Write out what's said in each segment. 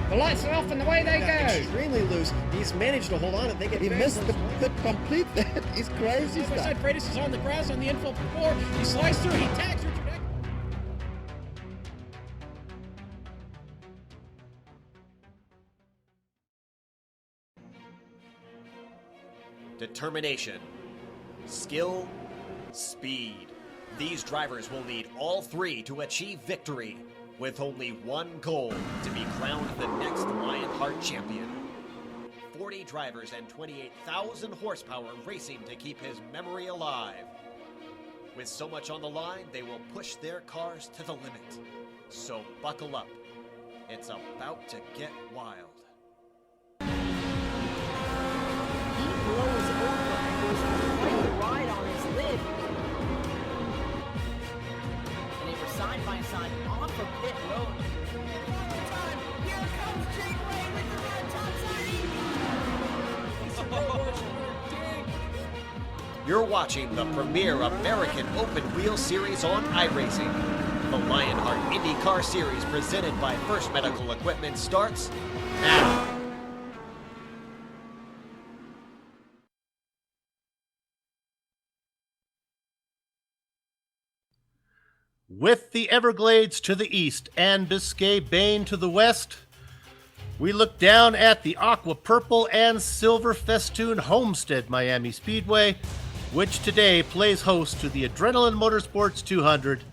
The lights are off and away they go. Extremely loose. He's managed to hold on. I think He missed the complete that. He's crazy stuff. Homestead Freitas is on the grass on the infield floor. He slides through. He tags Richard Eck. Determination, skill, speed. These drivers will need all three to achieve victory, with only one goal: to be crowned the next Lionheart champion. 40 drivers and 28,000 horsepower racing to keep his memory alive. With so much on the line, they will push their cars to the limit. So buckle up. It's about to get wild. He blows over and goes for quite the ride on his lid. And they were side by side off of pit road. Time. Here comes Jake Ray with the red top side. You're watching the premier American Open Wheel Series on iRacing. The Lionheart IndyCar Series presented by First Medical Equipment starts now. With the Everglades to the east and Biscay Bay to the west, we look down at the aqua purple and silver festoon Homestead Miami Speedway, which today plays host to the Adrenaline Motorsports 200,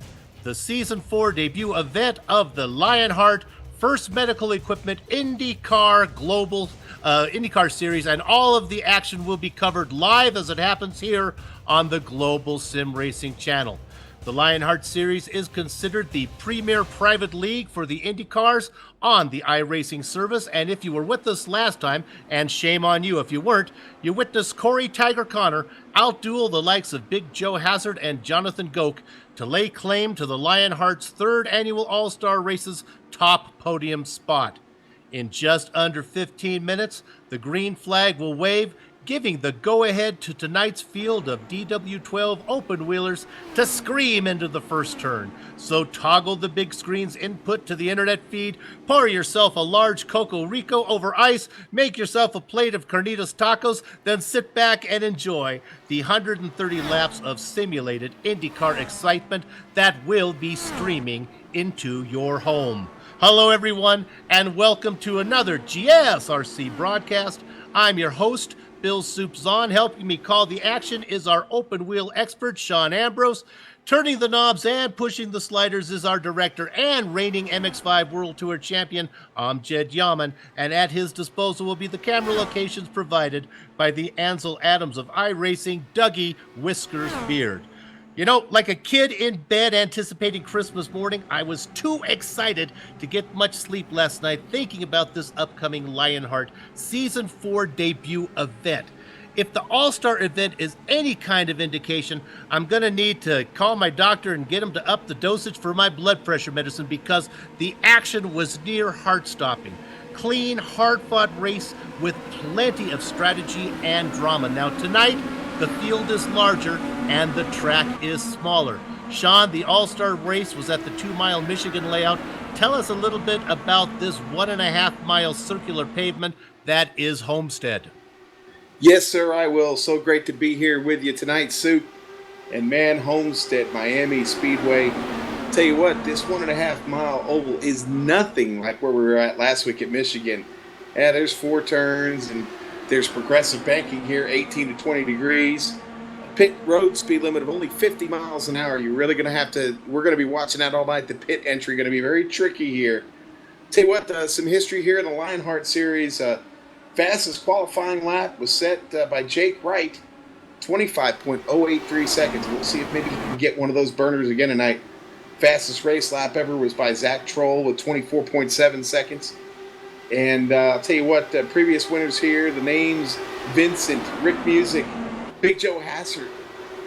the Season 4 debut event of the Lionheart First Medical Equipment IndyCar IndyCar Series, and all of the action will be covered live as it happens here on the Global Sim Racing channel. The Lionheart Series is considered the premier private league for the IndyCars on the iRacing service, and if you were with us last time, and shame on you if you weren't, you witnessed Corey Tiger Connor outduel the likes of Big Joe Hazard and Jonathan Goke to lay claim to the Lionheart's third annual All-Star Race's top podium spot. In just under 15 minutes, the green flag will wave, giving the go-ahead to tonight's field of DW12 open wheelers to scream into the first turn. So toggle the big screen's input to the internet feed, pour yourself a large Coco Rico over ice, make yourself a plate of carnitas tacos, then sit back and enjoy the 130 laps of simulated IndyCar excitement that will be streaming into your home. Hello everyone, and welcome to another GSRC broadcast. I'm your host, Bill Soup Zahn. Helping me call the action is our open wheel expert, Sean Ambrose. Turning the knobs and pushing the sliders is our director and reigning MX5 World Tour champion, Amjad Yaman. And at his disposal will be the camera locations provided by the Ansel Adams of iRacing, Dougie Whiskers Beard. You know, like a kid in bed anticipating Christmas morning, I was too excited to get much sleep last night thinking about this upcoming Lionheart Season 4 debut event. If the All-Star event is any kind of indication, I'm going to need to call my doctor and get him to up the dosage for my blood pressure medicine, because the action was near heart-stopping. Clean, hard-fought race with plenty of strategy and drama. Now tonight, the field is larger and the track is smaller. Sean, the All-Star race was at the 2-mile Michigan layout. Tell us a little bit about this 1.5-mile circular pavement that is Homestead. Yes, sir, I will. So great to be here with you tonight, Soup. And man, Homestead Miami Speedway. Tell you what, this 1.5-mile oval is nothing like where we were at last week at Michigan. Yeah, there's 4 turns and there's progressive banking here, 18 to 20 degrees. Pit road speed limit of only 50 miles an hour. You're really going to have to, we're going to be watching that all night. The pit entry going to be very tricky here. Tell you what, some history here in the Lionheart Series. Fastest qualifying lap was set by Jake Wright, 25.083 seconds. We'll see if maybe he can get one of those burners again tonight. Fastest race lap ever was by Zach Troll with 24.7 seconds. And I'll tell you what, previous winners here, the names: Vincent, Rick Music, Big Joe Hassard.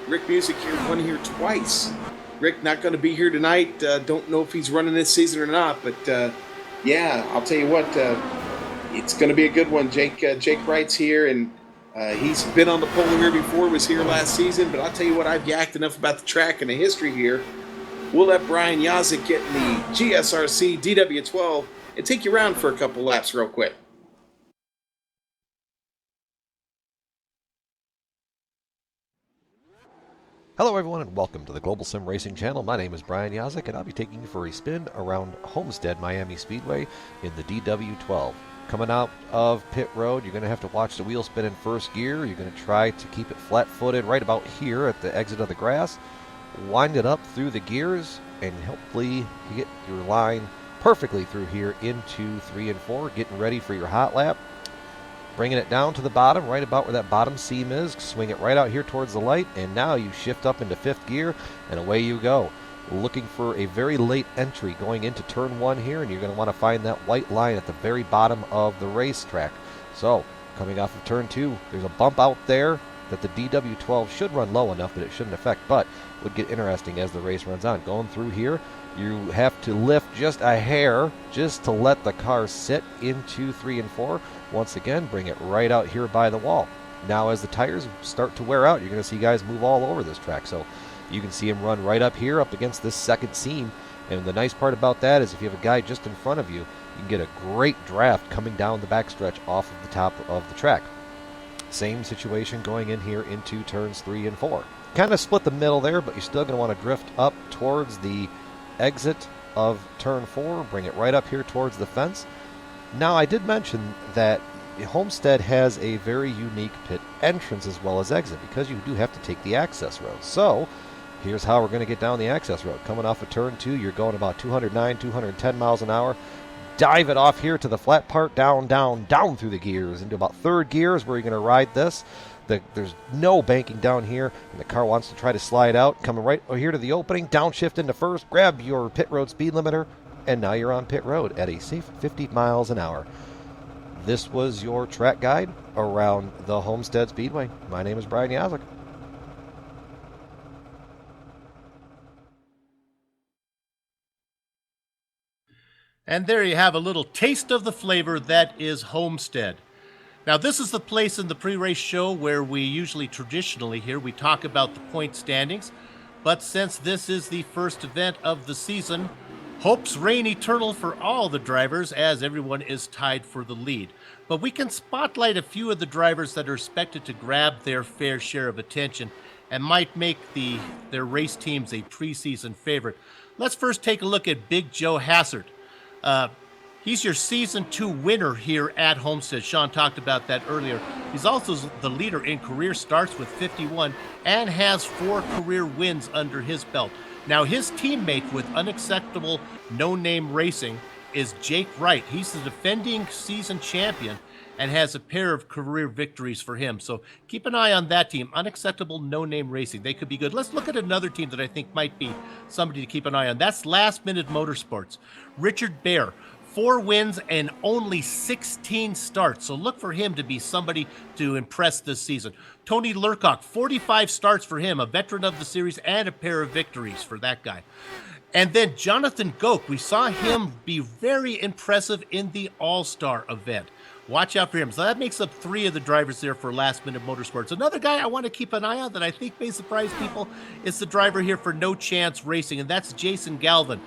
Rick Music here won here twice. Rick not going to be here tonight. Don't know if he's running this season or not, but yeah, I'll tell you what, it's going to be a good one. Jake Wright's here, and he's been on the pole here before, was here last season, but I'll tell you what, I've yacked enough about the track and the history here. We'll let Brian Yazik get in the GSRC DW12 and take you around for a couple laps real quick. Hello everyone and welcome to the Global Sim Racing Channel. My name is Brian Yazek and I'll be taking you for a spin around Homestead Miami Speedway in the DW12. Coming out of pit road, you're going to have to watch the wheel spin in first gear. You're going to try to keep it flat-footed right about here at the exit of the grass. Wind it up through the gears and hopefully you get your line perfectly through here into 3 and 4, getting ready for your hot lap. Bringing it down to the bottom, right about where that bottom seam is. Swing it right out here towards the light, and now you shift up into 5th gear, and away you go. Looking for a very late entry going into turn 1 here, and you're going to want to find that white line at the very bottom of the racetrack. So, coming off of turn 2, there's a bump out there that the DW12 should run low enough that it shouldn't affect, but would get interesting as the race runs on. Going through here, you have to lift just a hair just to let the car sit into 3 and 4. Once again, bring it right out here by the wall. Now as the tires start to wear out, you're going to see guys move all over this track. So you can see them run right up here up against this second seam. And the nice part about that is if you have a guy just in front of you, you can get a great draft coming down the backstretch off of the top of the track. Same situation going in here into turns 3 and 4. Kind of split the middle there, but you're still going to want to drift up towards the exit of turn 4. Bring it right up here towards the fence. Now, I did mention that Homestead has a very unique pit entrance as well as exit because you do have to take the access road. So, here's how we're going to get down the access road. Coming off of turn 2, you're going about 209, 210 miles an hour. Dive it off here to the flat part, down, down, down through the gears. Into about 3rd gear is where you're going to ride this. There's no banking down here, and the car wants to try to slide out. Coming right here to the opening, downshift into 1st, grab your pit road speed limiter, and now you're on pit road at a safe 50 miles an hour. This was your track guide around the Homestead Speedway. My name is Brian Yazek. And there you have a little taste of the flavor that is Homestead. Now, this is the place in the pre-race show where we usually traditionally here we talk about the point standings. But since this is the first event of the season, hopes reign eternal for all the drivers as everyone is tied for the lead. But we can spotlight a few of the drivers that are expected to grab their fair share of attention and might make their race teams a preseason favorite. Let's first take a look at Big Joe Hassard. He's your Season 2 winner here at Homestead. Sean talked about that earlier. He's also the leader in career starts with 51 and has 4 career wins under his belt. Now, his teammate with unacceptable no-name racing is Jake Wright. He's the defending season champion and has a pair of career victories for him. So keep an eye on that team, Unacceptable No-Name Racing. They could be good. Let's look at another team that I think might be somebody to keep an eye on. That's Last Minute Motorsports. Richard Bear, 4 wins and only 16 starts. So look for him to be somebody to impress this season. Tony Lurcock, 45 starts for him, a veteran of the series and a pair of victories for that guy. And then Jonathan Goke, we saw him be very impressive in the All-Star event. Watch out for him. So that makes up 3 of the drivers there for Last Minute Motorsports. Another guy I want to keep an eye on that I think may surprise people is the driver here for No Chance Racing, and that's Jason Galvin.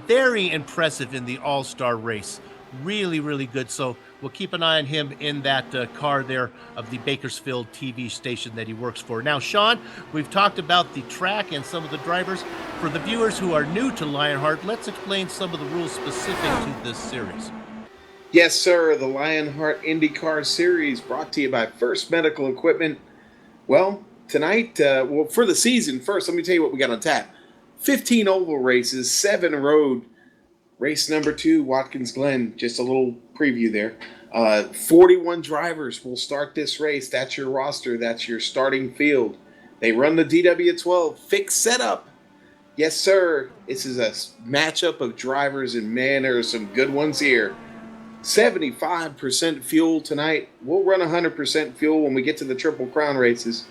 Very impressive in the All-Star race. Really, really good. So we'll keep an eye on him in that car there of the Bakersfield TV station that he works for. Now, Sean, we've talked about the track and some of the drivers. For the viewers who are new to Lionheart, let's explain some of the rules specific to this series. Yes, sir. The Lionheart IndyCar Series brought to you by First Medical Equipment. Well, tonight, for the season, first, let me tell you what we got on tap. 15 oval races, 7 road. Race number 2, Watkins Glen, just a little preview there. 41 drivers will start this race. That's your roster. That's your starting field. They run the DW12 fixed setup. Yes, sir. This is a matchup of drivers, and man, there are some good ones here. 75% fuel tonight. We'll run 100% fuel when we get to the Triple Crown races.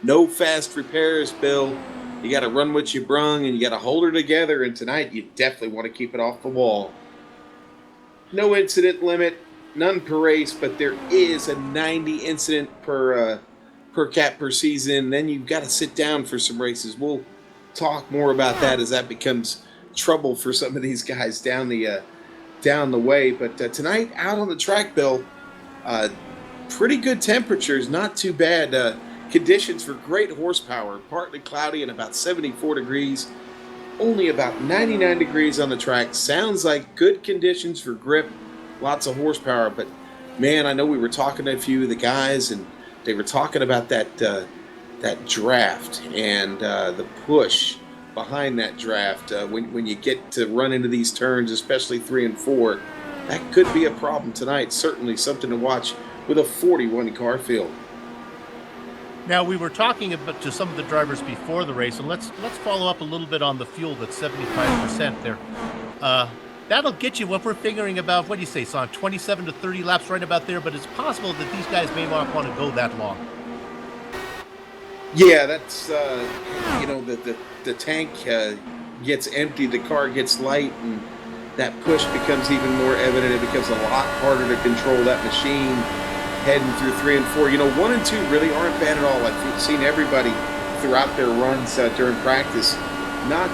No fast repairs, Bill. You got to run what you brung, and you got to hold her together. And tonight, you definitely want to keep it off the wall. No incident limit, none per race, but there is a 90 incident per cap per season. Then you've got to sit down for some races. We'll talk more about that as that becomes trouble for some of these guys down the down the way. But tonight out on the track, Bill, pretty good temperatures, not too bad. Conditions for great horsepower, partly cloudy and about 74 degrees. Only about 99 degrees on the track. Sounds like good conditions for grip, lots of horsepower. But man, I know we were talking to a few of the guys, and they were talking about that draft and the push behind that draft. When you get to run into these turns, especially 3 and 4, that could be a problem tonight. Certainly something to watch with a 41 car field. Now, we were talking about to some of the drivers before the race, and let's follow up a little bit on the fuel that's 75% there. That'll get you what we're figuring about, what do you say, Son, 27 to 30 laps right about there, but it's possible that these guys may not want to go that long. Yeah, that's, the tank gets empty, the car gets light, and that push becomes even more evident. It becomes a lot harder to control that machine heading through 3 and 4. 1 and 2 really aren't bad at all. I've seen everybody throughout their runs during practice not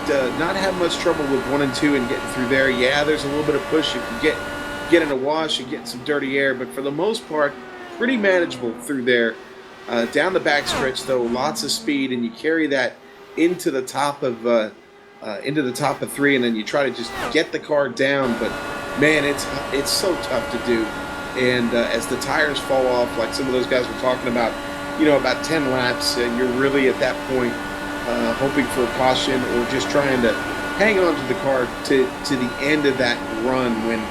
have much trouble with 1 and 2 and getting through there. Yeah, there's a little bit of push. You can get in a wash and get some dirty air, but for the most part, pretty manageable through there. Down the backstretch, though, lots of speed, and you carry that into the top of 3, and then you try to just get the car down. But man, it's so tough to do. And as the tires fall off, like some of those guys were talking about, about 10 laps, and you're really at that point hoping for a caution or just trying to hang on to the car to the end of that run, when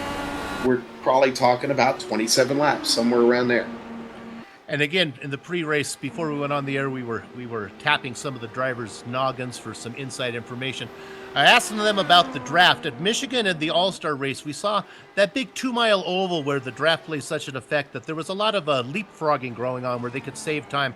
we're probably talking about 27 laps, somewhere around there. And again, in the pre-race, before we went on the air, we were tapping some of the drivers' noggins for some inside information. I asked them about the draft. At Michigan and the All-Star race, we saw that big 2-mile oval where the draft plays such an effect that there was a lot of leapfrogging going on where they could save time.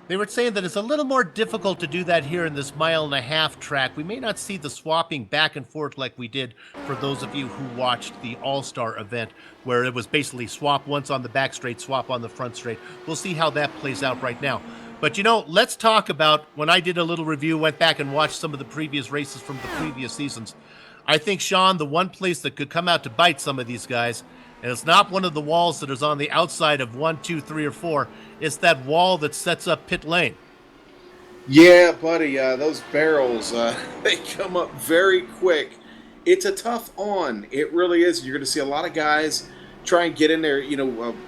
They were saying that it's a little more difficult to do that here in this 1.5-mile track. We may not see the swapping back and forth like we did for those of you who watched the All-Star event, where it was basically swap once on the back straight, swap on the front straight. We'll see how that plays out right now. But let's talk about, when I did a little review, went back and watched some of the previous races from the previous seasons. I think, Sean, the one place that could come out to bite some of these guys, and it's not one of the walls that is on the outside of 1, 2, 3, or 4. It's that wall that sets up pit lane. Yeah, buddy, those barrels, they come up very quick. It's a tough on. It really is. You're going to see a lot of guys try and get in there.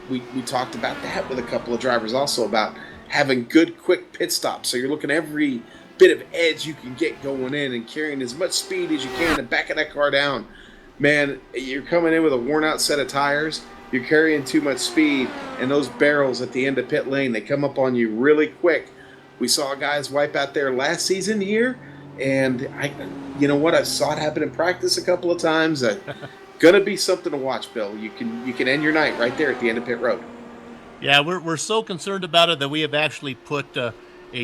We talked about that with a couple of drivers also, about having good, quick pit stops. So you're looking at every bit of edge you can get going in and carrying as much speed as you can and backing that car down. Man, you're coming in with a worn-out set of tires. You're carrying too much speed, and those barrels at the end of pit lane, they come up on you really quick. We saw guys wipe out there last season here, and I saw it happen in practice a couple of times. Gonna be something to watch, Bill. You can end your night right there at the end of pit road. Yeah, we're so concerned about it that we have actually put a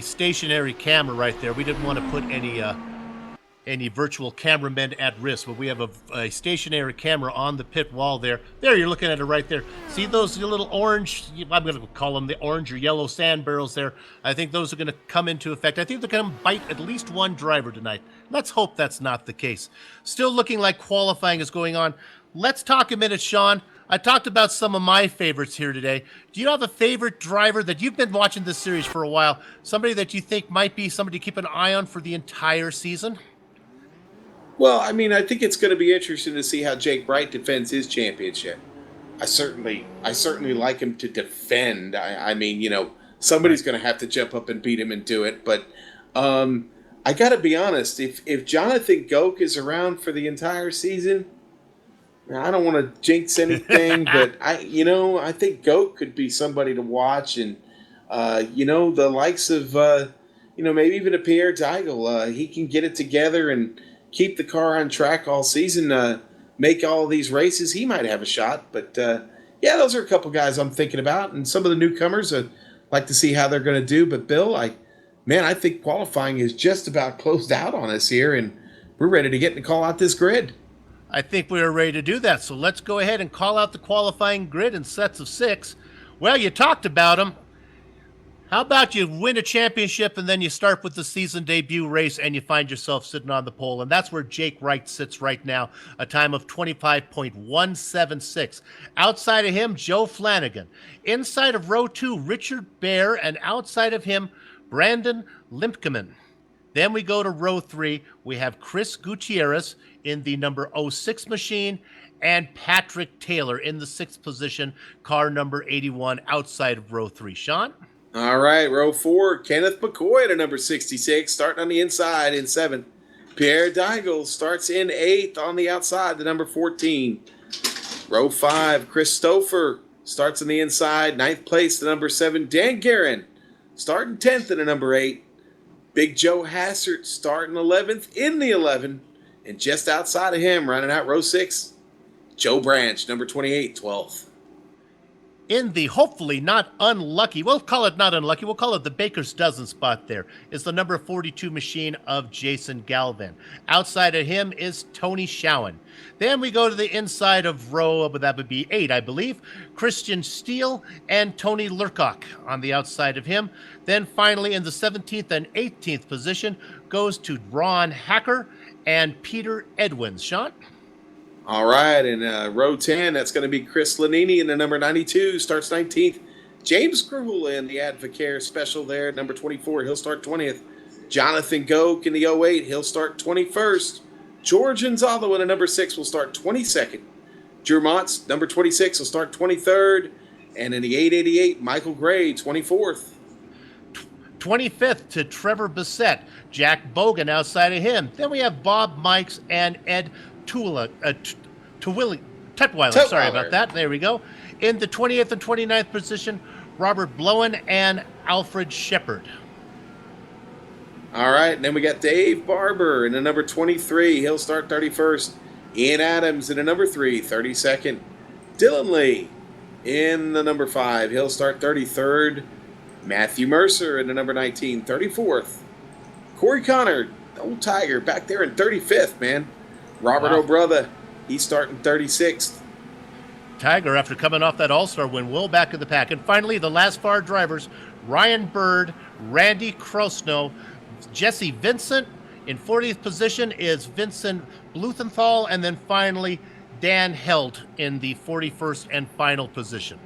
stationary camera right there. We didn't want to put any virtual cameramen at risk, but we have a stationary camera on the pit wall there. There, you're looking at it right there. See those little orange, I'm going to call them the orange or yellow sand barrels there. I think those are going to come into effect. I think they're going to bite at least one driver tonight. Let's hope that's not the case. Still looking like qualifying is going on. Let's talk a minute, Sean. I talked about some of my favorites here today. Do you have a favorite driver that you've been watching this series for a while? Somebody that you think might be somebody to keep an eye on for the entire season? Well, I think it's going to be interesting to see how Jake Bright defends his championship. I certainly like him to defend. Somebody's going to have to jump up and beat him and do it. But I got to be honest, if Jonathan Goke is around for the entire season, I don't want to jinx anything, but I think Goke could be somebody to watch, and the likes of maybe even a Pierre Deigel, he can get it together and keep the car on track all season, make all these races. He might have a shot, but those are a couple guys I'm thinking about, and some of the newcomers. I'd like to see how they're going to do. But Bill, I think qualifying is just about closed out on us here, and we're ready to get to call out this grid. I think we are ready to do that. So let's go ahead and call out the qualifying grid in sets of 6. Well, you talked about them. How about you win a championship and then you start with the season debut race and you find yourself sitting on the pole? And that's where Jake Wright sits right now, a time of 25.176. Outside of him, Joe Flanagan. Inside of row 2, Richard Bear, and outside of him, Brandon Limpkeman. Then we go to row 3. We have Chris Gutierrez in the number 06 machine and Patrick Taylor in the 6th position, car number 81 outside of row 3. Sean? All right, row 4, Kenneth McCoy at number 66, starting on the inside in 7th. Pierre Deigel starts in 8th on the outside, the number 14. Row 5, Chris Stouffer starts on the inside, 9th place, the number 7. Dan Guerin starting 10th at the number 8. Big Joe Hassert starting 11th in the 11. And just outside of him, running out row 6, Joe Branch, number 28, 12th. In the hopefully not unlucky, we'll call it not unlucky, we'll call it the baker's dozen spot there, is the number 42 machine of Jason Galvin. Outside of him is Tony Schowen. Then we go to the inside of row, but that would be 8, I believe. Christian Steele and Tony Lurcock on the outside of him. Then finally in the 17th and 18th position goes to Ron Hacker and Peter Edwins. Sean? All right, in row 10, that's going to be Chris Lanini in the number 92, starts 19th. James Gruel in the Advocare special there at number 24, he'll start 20th. Jonathan Goke in the 08, he'll start 21st. George Gonzalo in the number 6 will start 22nd. Drew Motz, number 26, will start 23rd. And in the 888, Michael Gray, 24th. 25th to Trevor Bissett. Jack Bogan outside of him. Then we have Bob Mikes and Ed Tutwiler. Sorry about that. There we go. In the 20th and 29th position, Robert Blowen and Alfred Shepard. All right, and then we got Dave Barber in the number 23. He'll start 31st. Ian Adams in the number 3, 32nd. Dylan Lee in the number 5. He'll start 33rd. Matthew Mercer in the number 19, 34th. Corey Connor, old Tiger, back there in 35th, man. Robert O'Brother, he's starting 36th. Tiger, after coming off that All-Star win, well back in the pack. And finally, the last four drivers, Ryan Bird, Randy Krosno, Jesse Vincent. In 40th position is Vincent Bluthenthal. And then finally, Dan Held in the 41st and final position.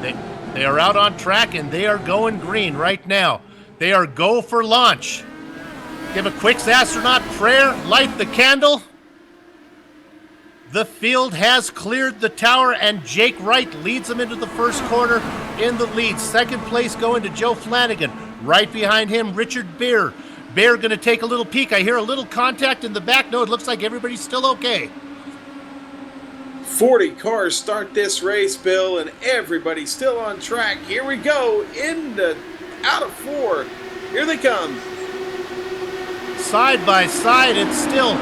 They are out on track, and they are going green right now. They are go for launch. Give a quick astronaut prayer, light the candle. The field has cleared the tower, and Jake Wright leads them into the first corner in the lead. Second place going to Joe Flanagan. Right behind him, Richard Beer. Beer going to take a little peek. I hear a little contact in the back. No, it looks like everybody's still okay. 40 cars start this race, Bill, and everybody's still on track. Here we go, out of 4. Here they come. Side by side, it's still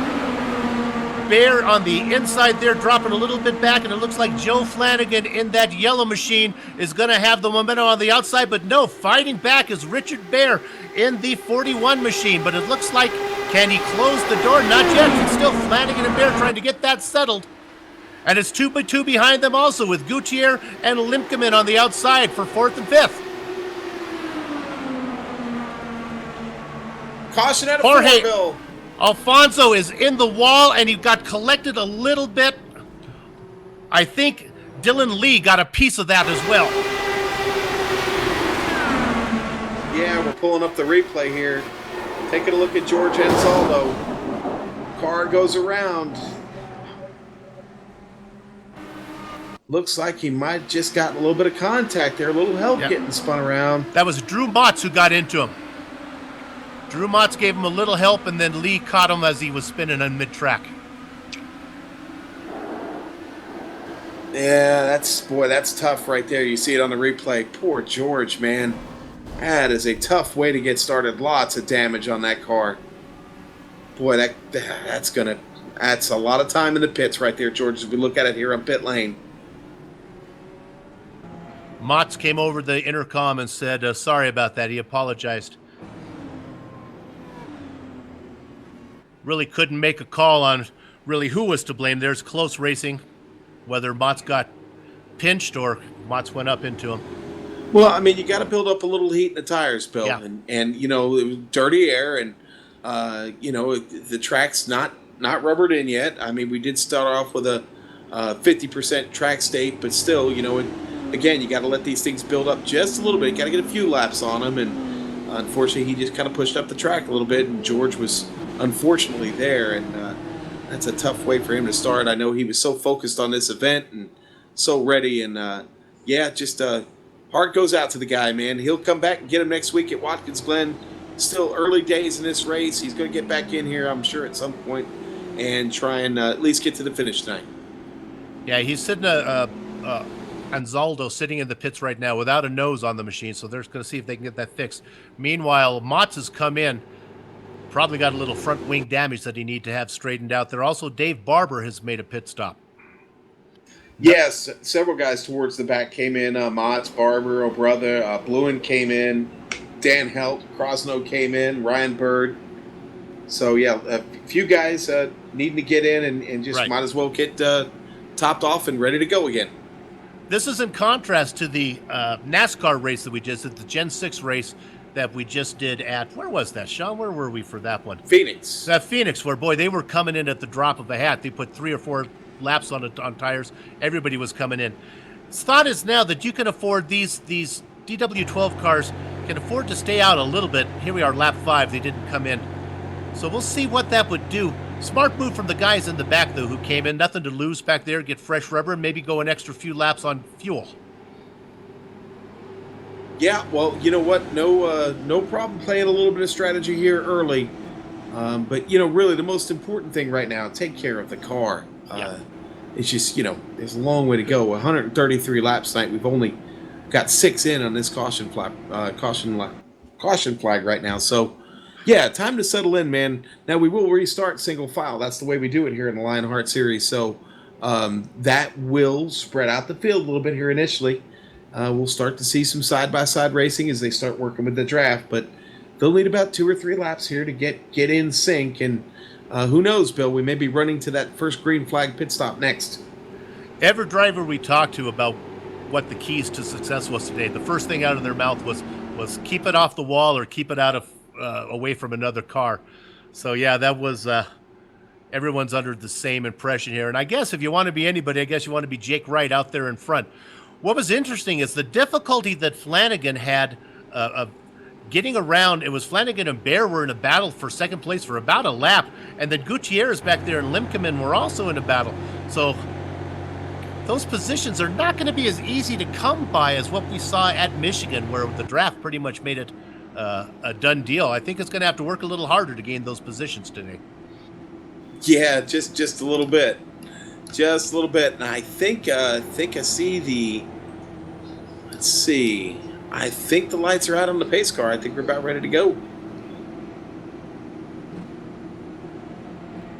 Bear on the inside there, dropping a little bit back, and it looks like Joe Flanagan in that yellow machine is going to have the momentum on the outside, but no, fighting back is Richard Bear in the 41 machine, but it looks like, can he close the door? Not yet. It's still Flanagan and Bear trying to get that settled. And it's 2 by 2 behind them also, with Gutierrez and Limkeman on the outside for 4th and 5th. Caution at a Jorge 4, Bill. Alfonso is in the wall, and he got collected a little bit. I think Dylan Lee got a piece of that as well. Yeah, we're pulling up the replay here. Taking a look at George Ansaldo. Car goes around. Looks like he might just got a little bit of contact there, a little help getting spun around. That was Drew Motz who got into him. Drew Motz gave him a little help, and then Lee caught him as he was spinning on mid-track. Yeah, that's tough right there. You see it on the replay. Poor George, man. That is a tough way to get started. Lots of damage on that car. Boy, that's a lot of time in the pits right there, George, as we look at it here on pit lane. Motz came over the intercom and said, sorry about that. He apologized. Really couldn't make a call on really who was to blame. There's close racing, whether Motz got pinched or Motz went up into him. Well, I mean, you got to build up a little heat in the tires, Bill, Yeah. and you know, it was dirty air, and you know, the track's not rubbered in yet. I mean, we did start off with a 50% track state, but still, you know, again, you got to let these things build up just a little bit. You got to get a few laps on them, and unfortunately, he just kind of pushed up the track a little bit, and George was unfortunately there, and that's a tough way for him to start. I know he was so focused on this event and so ready, and yeah, just heart goes out to the guy, man. He'll come back and get him next week at Watkins Glen. Still early days in this race. He's going to get back in here, I'm sure, at some point and try and at least get to the finish tonight. Yeah, he's sitting Anzaldo sitting in the pits right now without a nose on the machine, so they're going to see if they can get that fixed. Meanwhile, Motz has come in, probably got a little front wing damage that he need to have straightened out there. Also, Dave Barber has made a pit stop. Yes, several guys towards the back came in. Motz, Barber, O'Brother, Bluen came in. Dan Helt, Krosno came in. Ryan Bird. So, yeah, a few guys needing to get in and just might as well get topped off and ready to go again. This is in contrast to the NASCAR race that we just did, the Gen 6 race that we just did at, where was that, Sean? Where were we for that one? Phoenix. Phoenix, where, boy, they were coming in at the drop of a hat. They put 3 or 4 laps on tires. Everybody was coming in. The thought is now that you can afford these DW12 cars can afford to stay out a little bit. Here we are, lap 5. They didn't come in. So we'll see what that would do. Smart move from the guys in the back, though, who came in. Nothing to lose back there. Get fresh rubber and maybe go an extra few laps on fuel. Yeah, well, you know what? No problem playing a little bit of strategy here early. But, you know, really the most important thing right now, take care of the car. It's just, you know, there's a long way to go. 133 laps tonight. We've only got 6 in on this caution flag right now. So, yeah, time to settle in, man. Now, we will restart single file. That's the way we do it here in the Lionheart series. So that will spread out the field a little bit here initially. We'll start to see some side-by-side racing as they start working with the draft. But they'll need about 2 or 3 laps here to get in sync. And who knows, Bill, we may be running to that first green flag pit stop next. Every driver we talked to about what the keys to success was today, the first thing out of their mouth was keep it off the wall or keep it out of away from another car. So yeah, that was everyone's under the same impression here. And I guess if you want to be anybody, I guess you want to be Jake Wright out there in front. What was interesting is the difficulty that Flanagan had of getting around. It was Flanagan and Bear were in a battle for second place for about a lap, and then Gutierrez back there and Limkeman were also in a battle. So those positions are not going to be as easy to come by as what we saw at Michigan, where the draft pretty much made it a done deal. I think it's going to have to work a little harder to gain those positions today. Yeah, just a little bit. Just a little bit. And I think I see the... Let's see. I think the lights are out on the pace car. I think we're about ready to go.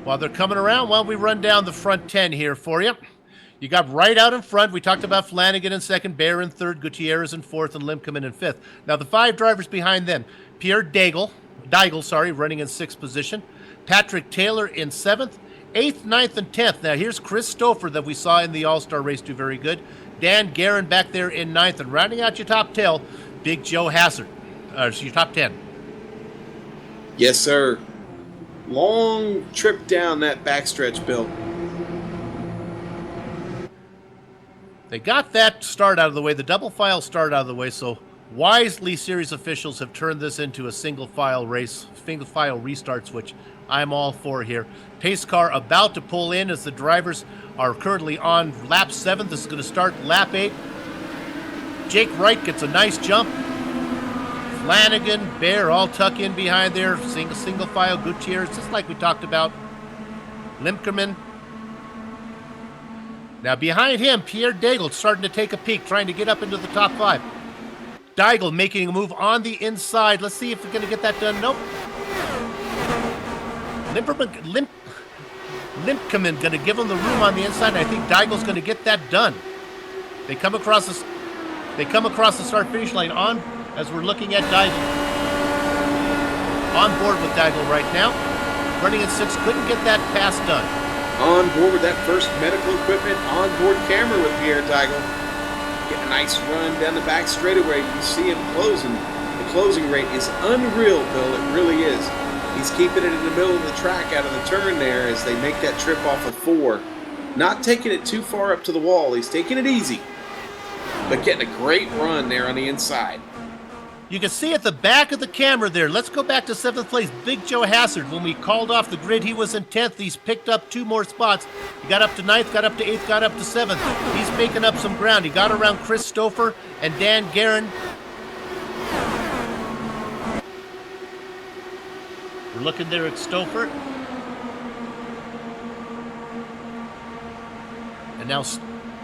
While they're coming around, while we run down the front 10 here for you. You got right out in front. We talked about Flanagan in second, Bear in third, Gutierrez in fourth, and Limkeman in fifth. Now the 5 drivers behind them: Pierre Daigle, running in sixth position. Patrick Taylor in seventh, 8th, 9th, and 10th. Now here's Chris Stouffer that we saw in the All-Star race do very good. Dan Guerin back there in 9th, and rounding out your top 10, Big Joe Hassard. Your top 10. Yes, sir. Long trip down that backstretch, Bill. They got that start out of the way, the double file start out of the way, so wisely series officials have turned this into a single file race, single file restarts, which I'm all for here. Pace car about to pull in as the drivers are currently on lap 7. This is going to start lap 8. Jake Wright gets a nice jump. Flanagan, Bear all tuck in behind there. Single file, Gutierrez, just like we talked about. Limkeman. Now behind him, Pierre Daigle starting to take a peek, trying to get up into the top 5. Daigle making a move on the inside. Let's see if we're going to get that done. Nope. Limkeman going to give him the room on the inside, and I think Daigle's going to get that done. They come across the start-finish line on as we're looking at Daigle. On board with Daigle right now. Running at 6, couldn't get that pass done. On board with that first medical equipment on board camera with Pierre Daigle. Getting a nice run down the back straightaway. You see him closing. The closing rate is unreal, Bill. It really is. He's keeping it in the middle of the track out of the turn there as they make that trip off of 4. Not taking it too far up to the wall. He's taking it easy, but getting a great run there on the inside. You can see at the back of the camera there. Let's go back to 7th place. Big Joe Hassard. When we called off the grid, he was in 10th. He's picked up 2 more spots. He got up to 9th, got up to 8th, got up to 7th. He's making up some ground. He got around Chris Stouffer and Dan Guerin. We're looking there at Stouffer. And now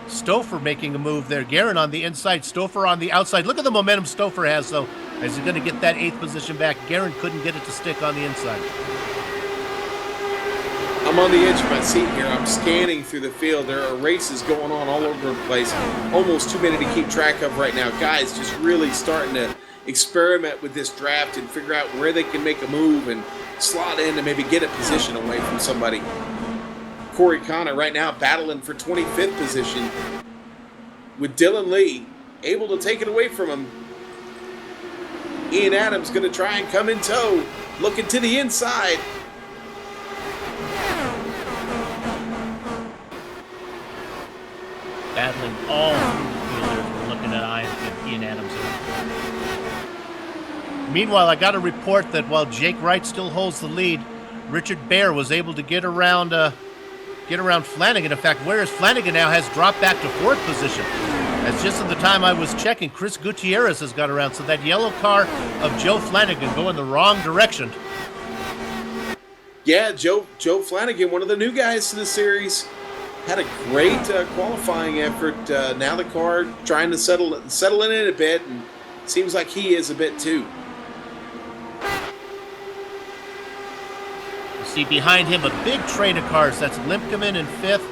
Stouffer making a move there. Guerin on the inside, Stouffer on the outside. Look at the momentum Stouffer has, though, as he's going to get that 8th position back. Guerin couldn't get it to stick on the inside. I'm on the edge of my seat here. I'm scanning through the field. There are races going on all over the place. Almost too many to keep track of right now. Guys just really starting to experiment with this draft and figure out where they can make a move and slot in and maybe get a position away from somebody. Corey Connor right now battling for 25th position with Dylan Lee able to take it away from him. Ian Adams going to try and come in tow, looking to the inside. Battling all through the field there. We're looking at Ian Adams here. Meanwhile, I got a report that while Jake Wright still holds the lead, Richard Bear was able to get around Flanagan. In fact, whereas Flanagan now has dropped back to 4th position. As just at the time I was checking, Chris Gutierrez has got around. So that yellow car of Joe Flanagan going the wrong direction. Yeah, Joe Flanagan, one of the new guys to the series, had a great qualifying effort. Now the car trying to settle in it a bit, and seems like he is a bit too. See behind him a big train of cars. That's Limpkeman in 5th,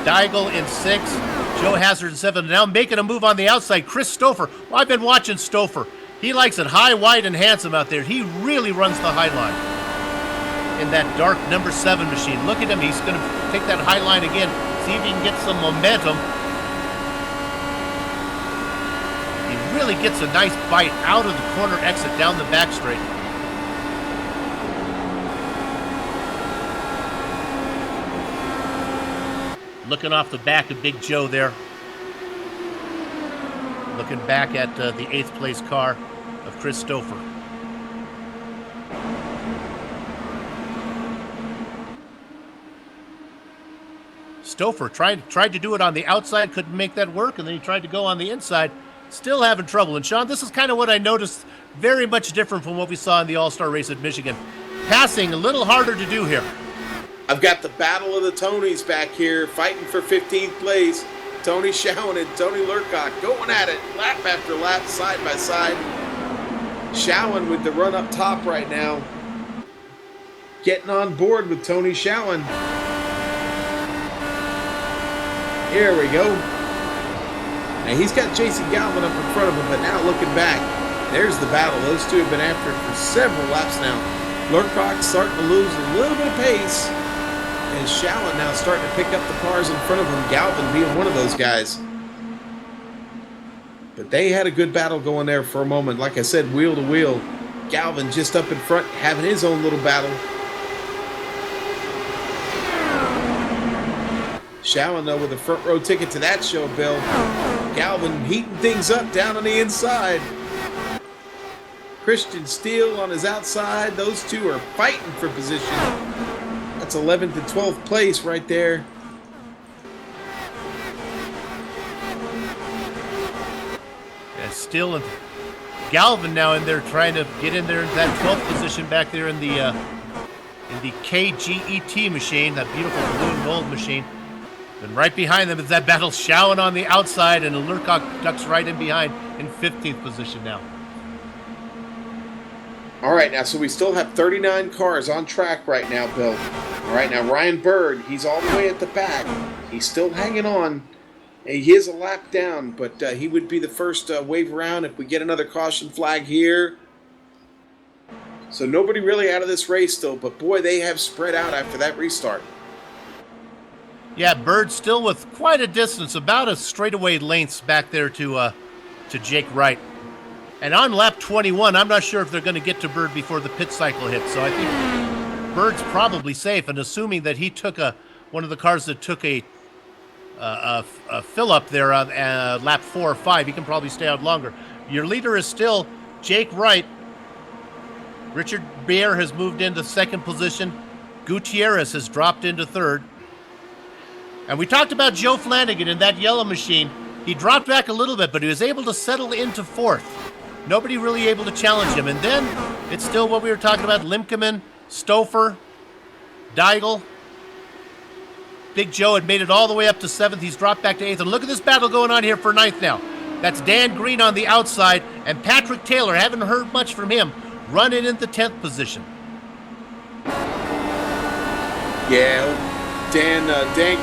Deigel in 6th, Joe Hassard in 7th. Now making a move on the outside, Chris Stouffer. Well, I've been watching Stouffer. He likes it high, wide, and handsome out there. He really runs the high line in that dark number 7 machine. Look at him. He's going to take that high line again. See if he can get some momentum. He really gets a nice bite out of the corner exit down the back straight. Looking off the back of Big Joe there. Looking back at the 8th place car of Chris Stouffer. Stouffer tried to do it on the outside, couldn't make that work, and then he tried to go on the inside, still having trouble. And Sean, this is kind of what I noticed, very much different from what we saw in the All-Star race at Michigan. Passing a little harder to do here. I've got the battle of the Tonys back here, fighting for 15th place. Tony Schowen and Tony Lurcock going at it, lap after lap, side by side. Schowen with the run up top right now. Getting on board with Tony Schowen. Here we go. Now he's got Jason Galvin up in front of him, but now looking back, there's the battle. Those two have been after it for several laps now. Lurcock starting to lose a little bit of pace. And Schowen now starting to pick up the cars in front of him, Galvin being one of those guys. But they had a good battle going there for a moment. Like I said, wheel to wheel. Galvin just up in front, having his own little battle. Schowen, though, with a front row ticket to that show, Bill. Galvin heating things up down on the inside. Christian Steele on his outside. Those two are fighting for position. That's 11th and 12th place right there. And Steele and Galvin now in there trying to get in there in that 12th position back there in the KGET machine, that beautiful blue and gold machine. And right behind them is that battle, Schowen on the outside, and Lurcock ducks right in behind in 15th position now. All right, now, so we still have 39 cars on track right now, Bill. All right, now, Ryan Bird, he's all the way at the back. He's still hanging on. He is a lap down, but he would be the first wave around if we get another caution flag here. So nobody really out of this race still, but boy, they have spread out after that restart. Yeah, Bird still with quite a distance, about a straightaway lengths back there to Jake Wright. And on lap 21, I'm not sure if they're going to get to Bird before the pit cycle hits. So I think Bird's probably safe, and assuming that he took one of the cars that took a fill up there on lap 4 or 5, he can probably stay out longer. Your leader is still Jake Wright. Richard Beer has moved into second position. Gutierrez has dropped into third. And we talked about Joe Flanagan in that yellow machine. He dropped back a little bit, but he was able to settle into fourth. Nobody really able to challenge him. And then it's still what we were talking about, Limkeman, Stouffer, Deigel. Big Joe had made it all the way up to seventh. He's dropped back to eighth. And look at this battle going on here for ninth now. That's Dan Green on the outside, and Patrick Taylor, haven't heard much from him, running in the 10th position. Yeah, Dan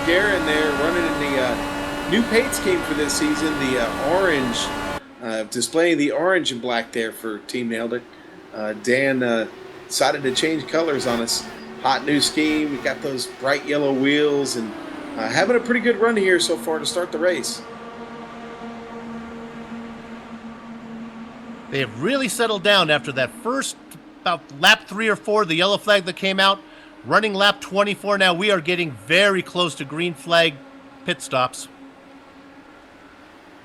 Guerin there running in the new paint scheme for this season, the orange, displaying the orange and black there for Team Nailed It. Dan decided to change colors on us. Hot new scheme, we got those bright yellow wheels, and having a pretty good run here so far to start the race. They have really settled down after that first, about lap 3 or 4, the yellow flag that came out. Running lap 24 now, we are getting very close to green flag pit stops.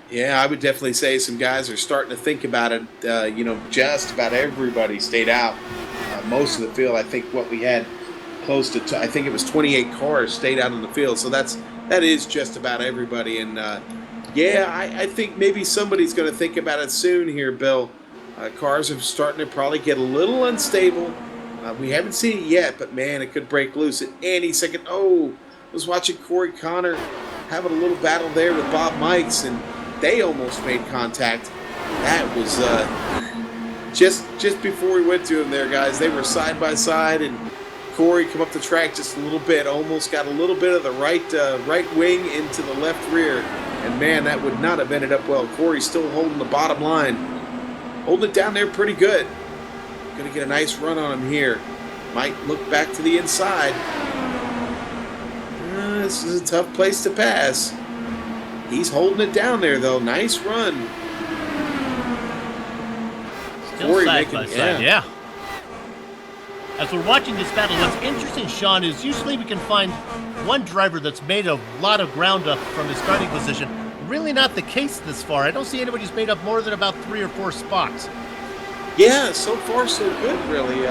Yeah, I would definitely say some guys are starting to think about it. Just about everybody stayed out. Most of the field, I think what we had close to, I think it was 28 cars stayed out on the field. So that is just about everybody. And I think maybe somebody's going to think about it soon here, Bill. Cars are starting to probably get a little unstable. We haven't seen it yet, but man, it could break loose at any second. Oh, I was watching Corey Connor having a little battle there with Bob Mikes, and they almost made contact. That was just before we went to him there, guys. They were side by side, and Corey come up the track just a little bit, almost got a little bit of the right wing into the left rear, and man, that would not have ended up well. Corey's still holding the bottom line, holding it down there pretty good. Going to get a nice run on him here. Might look back to the inside. This is a tough place to pass. He's holding it down there, though. Nice run. Still Corey side by side, yeah. As we're watching this battle, what's interesting, Sean, is usually we can find one driver that's made a lot of ground up from his starting position. Really not the case this far. I don't see anybody who's made up more than about 3 or 4 spots. Yeah, so far so good, really.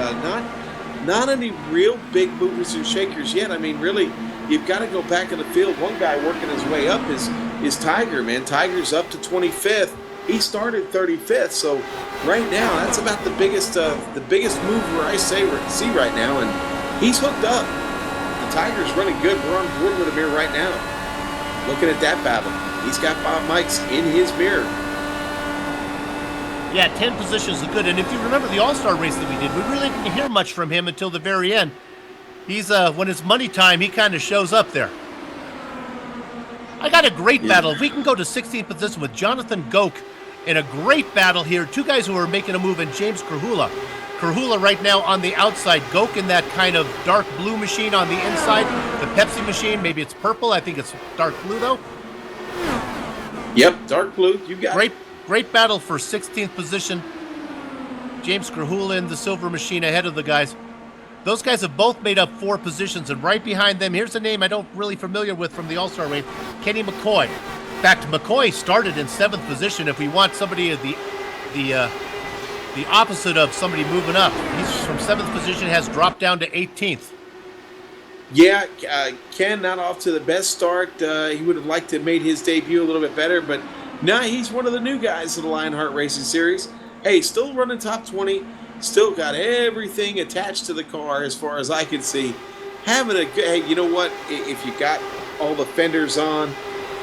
Not any real big movers and shakers yet. I mean, really, you've got to go back in the field. One guy working his way up is Tiger, man. Tiger's up to 25th. He started 35th, so right now that's about the biggest mover I see right now, and he's hooked up. The Tiger's running good. We're on board with him here right now. Looking at that battle, he's got Bob Mikes in his mirror. Yeah, 10 positions is good. And if you remember the All-Star race that we did, we really didn't hear much from him until the very end. He's when it's money time, he kind of shows up there. I got a great battle. If we can go to 16th position with Jonathan Goke in a great battle here. 2 guys who are making a move, and James Krahula. Krahula right now on the outside. Goke in that kind of dark blue machine on the inside. The Pepsi machine, maybe it's purple. I think it's dark blue, though. Yep, dark blue. You got it. Great battle for 16th position. James Krahula in the silver machine ahead of the guys. Those guys have both made up 4 positions, and right behind them, here's a name I don't really familiar with from the All-Star race, Kenny McCoy. In fact, McCoy started in 7th position. If we want somebody at the opposite of somebody moving up, he's from 7th position, has dropped down to 18th. Yeah, Ken not off to the best start. He would have liked to have made his debut a little bit better, but now he's one of the new guys in the Lionheart Racing Series. Hey, still running top 20. Still got everything attached to the car as far as I can see. Having a good, hey, you know what? If you got all the fenders on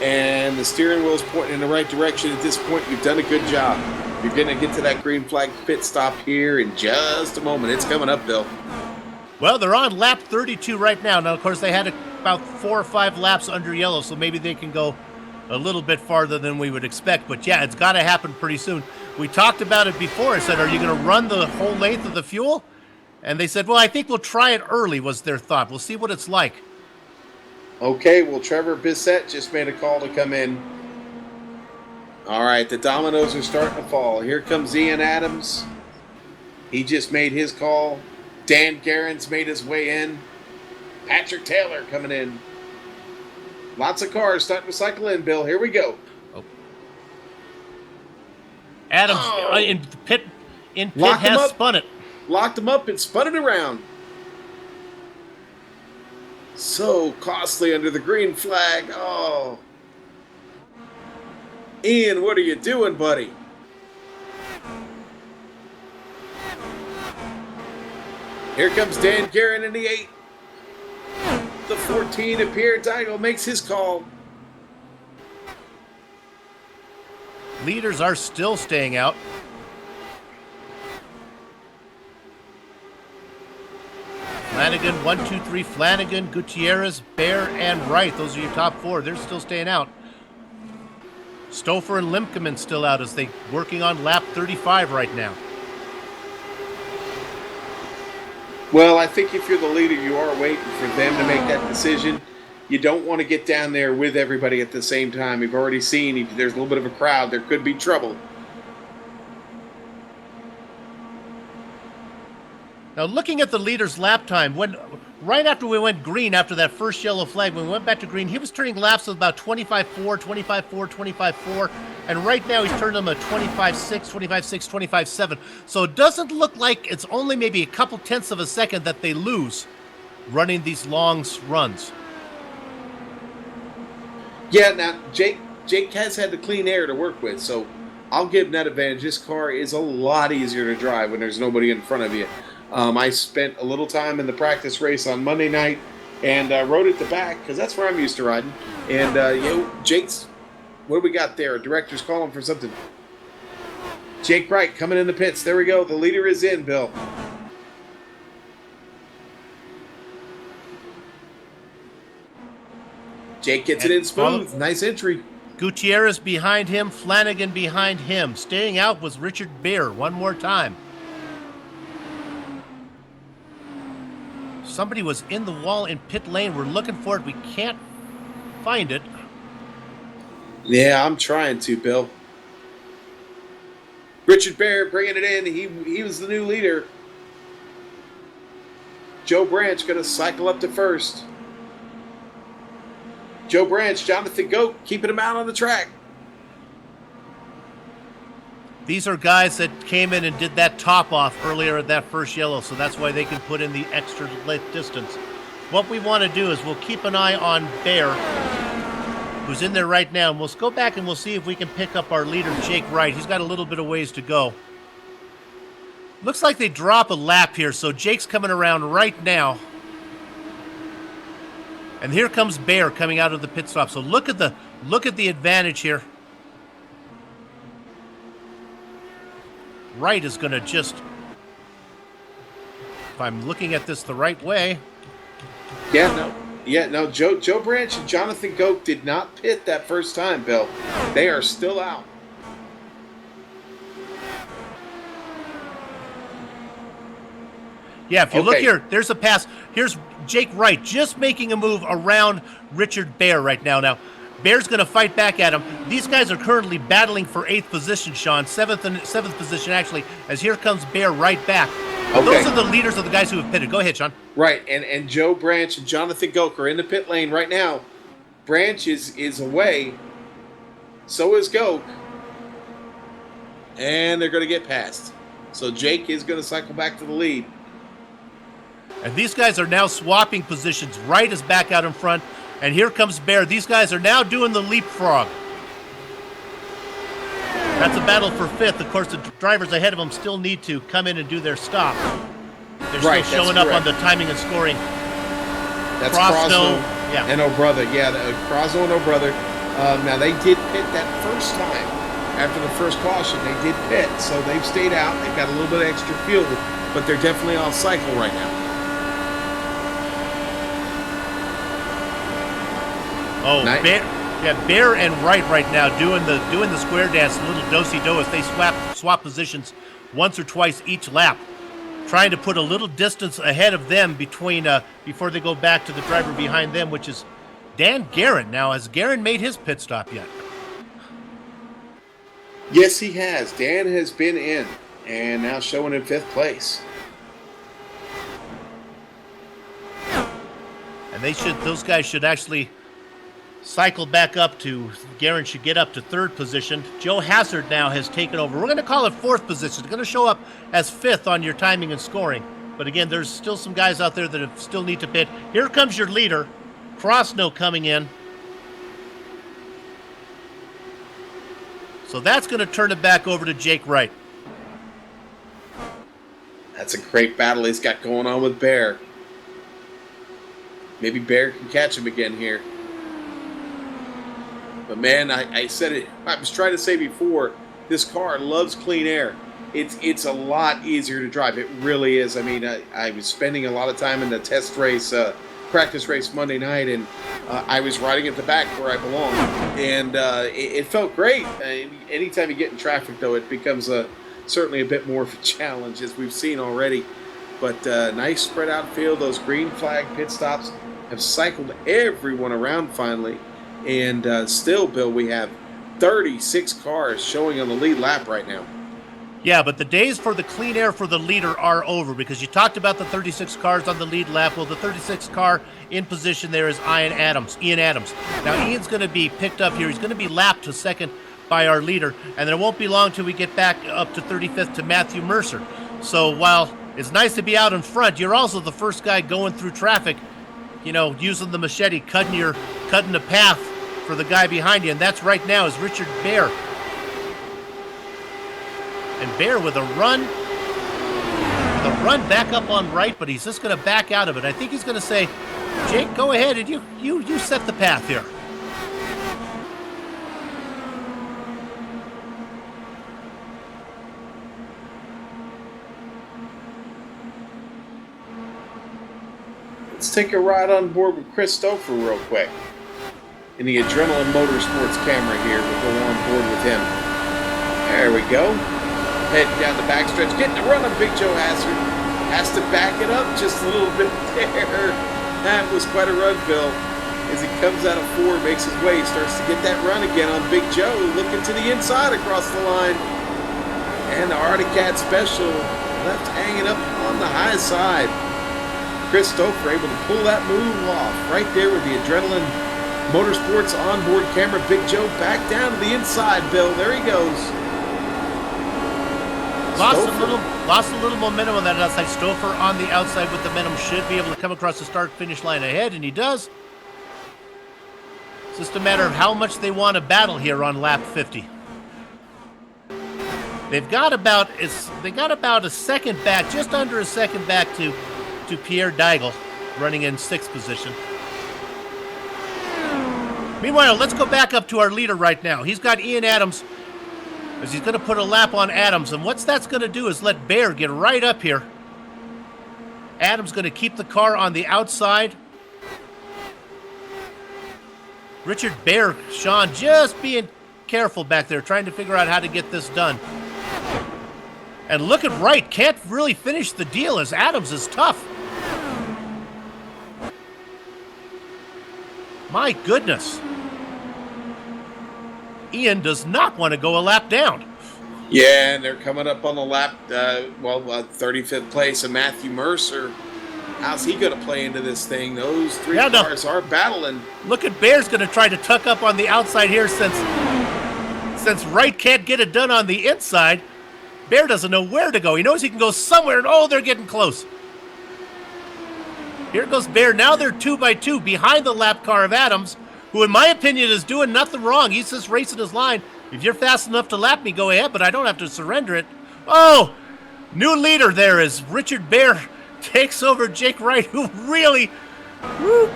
and the steering wheel's pointing in the right direction at this point, you've done a good job. You're going to get to that green flag pit stop here in just a moment. It's coming up, Bill. Well, they're on lap 32 right now. Now, of course, they had about 4 or 5 laps under yellow, so maybe they can go a little bit farther than we would expect. But yeah, it's got to happen pretty soon. We talked about it before. I said, are you going to run the whole length of the fuel? And they said, well, I think we'll try it early, was their thought. We'll see what it's like. Okay, well, Trevor Bissett just made a call to come in. All right, the dominoes are starting to fall. Here comes Ian Adams. He just made his call. Dan Guerin's made his way in. Patrick Taylor coming in. Lots of cars starting to cycle in, Bill. Here we go. Adams in pit has spun it. Locked him up and spun it around. So costly under the green flag. Oh. Ian, what are you doing, buddy? Here comes Dan Guerin in the 8. The 14 of Pierre Daigle makes his call. Leaders are still staying out. Flanagan, 1, 2, 3, Flanagan, Gutierrez, Bear, and Wright. Those are your top 4. They're still staying out. Stouffer and Limkeman still out as they working on lap 35 right now. Well, I think if you're the leader, you are waiting for them to make that decision. You don't want to get down there with everybody at the same time. You've already seen if there's a little bit of a crowd, there could be trouble. Now, looking at the leader's lap time, right after we went green, after that first yellow flag, when we went back to green, he was turning laps of about 25.4, 25.4, 25.4, and right now he's turning them at 25.6, 25.6, 25.7. So it doesn't look like it's only maybe a couple tenths of a second that they lose running these long runs. Yeah, now Jake has had the clean air to work with, so I'll give him that advantage. This car is a lot easier to drive when there's nobody in front of you. I spent a little time in the practice race on Monday night and rode at the back because that's where I'm used to riding. And, Jake's, what do we got there? A director's calling for something. Jake Wright coming in the pits. There we go. The leader is in, Bill. Jake gets it in smooth. Nice entry. Gutierrez behind him, Flanagan behind him. Staying out was Richard Beer one more time. Somebody was in the wall in pit lane. We're looking for it. We can't find it. Yeah, I'm trying to, Bill. Richard Bear bringing it in. He was the new leader. Joe Branch going to cycle up to first. Joe Branch, Jonathan Goat, keeping him out on the track. These are guys that came in and did that top off earlier at that first yellow, so that's why they can put in the extra distance. What we want to do is we'll keep an eye on Bear, who's in there right now, and we'll go back and we'll see if we can pick up our leader, Jake Wright. He's got a little bit of ways to go. Looks like they drop a lap here, so Jake's coming around right now. And here comes Bear coming out of the pit stop. So look at the advantage here. Wright is going to just, if I'm looking at this the right way. No. Joe Branch and Jonathan Goat did not pit that first time, Bill. They are still out. Yeah, if you look here, there's a pass. Here's Jake Wright just making a move around Richard Bear right now. Now, Bear's going to fight back at him. These guys are currently battling for 8th position, Sean. 7th position, actually, as here comes Bear right back. Okay. Those are the leaders of the guys who have pitted. Go ahead, Sean. Right, and Joe Branch and Jonathan Goak are in the pit lane right now. Branch is away. So is Goak. And they're going to get passed. So Jake is going to cycle back to the lead. And these guys are now swapping positions. Wright is back out in front. And here comes Bear. These guys are now doing the leapfrog. That's a battle for 5th. Of course, the drivers ahead of them still need to come in and do their stop. They're still showing up on the timing and scoring. That's Crosno and O'Brother. Yeah, Crosno and O'Brother. Now, they did pit that first time. After the first caution, they did pit. So they've stayed out. They've got a little bit of extra fuel. But they're definitely off cycle right now. Oh, Bear and Wright right now doing the square dance, a little do-si-do as they swap positions once or twice each lap, trying to put a little distance ahead of them between before they go back to the driver behind them, which is Dan Guerin. Now, has Guerin made his pit stop yet? Yes, he has. Dan has been in and now showing in 5th place. And those guys should actually cycle back up to, Guerin should get up to 3rd position. Joe Hazard now has taken over. We're going to call it 4th position. It's going to show up as 5th on your timing and scoring. But again, there's still some guys out there that still need to pit. Here comes your leader, Crossno, coming in. So that's going to turn it back over to Jake Wright. That's a great battle he's got going on with Bear. Maybe Bear can catch him again here. But man, I said it, I was trying to say before, this car loves clean air. It's a lot easier to drive. It really is. I mean, I was spending a lot of time in the test race, practice race Monday night, and I was riding at the back where I belong. And it felt great. Anytime you get in traffic, though, it becomes certainly a bit more of a challenge, as we've seen already. But nice spread out field. Those green flag pit stops have cycled everyone around finally. And still, Bill, we have 36 cars showing on the lead lap right now. Yeah, but the days for the clean air for the leader are over, because you talked about the 36 cars on the lead lap. Well, the 36th car in position there is Ian Adams. Now, Ian's going to be picked up here. He's going to be lapped to 2nd by our leader, and then it won't be long till we get back up to 35th to Matthew Mercer. So while it's nice to be out in front, you're also the first guy going through traffic, you know, using the machete, cutting the path for the guy behind you, and that's right now is Richard Bear. And Bear with a run back up on right, but he's just going to back out of it. I think he's going to say, Jake, go ahead and you set the path here. Let's take a ride on board with Chris Stouffer real quick. In the Adrenaline Motorsports camera here, we'll go on board with him. There we go. Heading down the backstretch, getting the run on Big Joe Hazard. Has to back it up just a little bit there. That was quite a run, Bill. As he comes out of 4, makes his way, starts to get that run again on Big Joe, looking to the inside across the line. And the Arctic Cat Special left hanging up on the high side. Chris Stouffer able to pull that move off right there with the Adrenaline Motorsports onboard camera. Big Joe back down to the inside, Bill. There he goes. Lost a little momentum on that outside. Stouffer on the outside with the momentum should be able to come across the start-finish line ahead, and he does. It's just a matter of how much they want to battle here on lap 50. They've got about a second back, just under a second back to Pierre Deigel, running in 6th position. Meanwhile, let's go back up to our leader right now. He's got Ian Adams, as he's going to put a lap on Adams. And what that's going to do is let Bear get right up here. Adams going to keep the car on the outside. Richard Bear, Sean, just being careful back there, trying to figure out how to get this done. And look at Wright, can't really finish the deal as Adams is tough. My goodness. Ian does not want to go a lap down. Yeah, and they're coming up on the lap, 35th place of Matthew Mercer. How's he going to play into this thing? Those 3 cars are battling. Look at Bear's going to try to tuck up on the outside here since Wright can't get it done on the inside. Bear doesn't know where to go. He knows he can go somewhere, and oh, they're getting close. Here goes Bear. Now they're 2 by 2 behind the lap car of Adams, who in my opinion is doing nothing wrong. He's just racing his line. If you're fast enough to lap me, go ahead, but I don't have to surrender it. Oh, new leader there is Richard Bear. Takes over Jake Wright, who really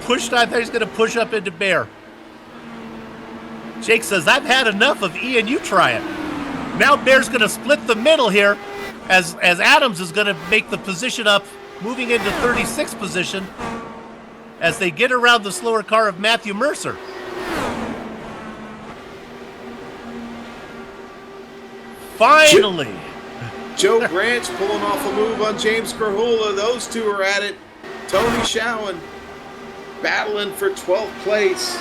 pushed. I thought he's going to push up into Bear. Jake says, I've had enough of Ian, you try it. Now Bear's going to split the middle here as Adams is going to make the position up, moving into 36th position as they get around the slower car of Matthew Mercer. Finally. Joe Branch pulling off a move on James Carhula. Those two are at it. Tony Showen battling for 12th place.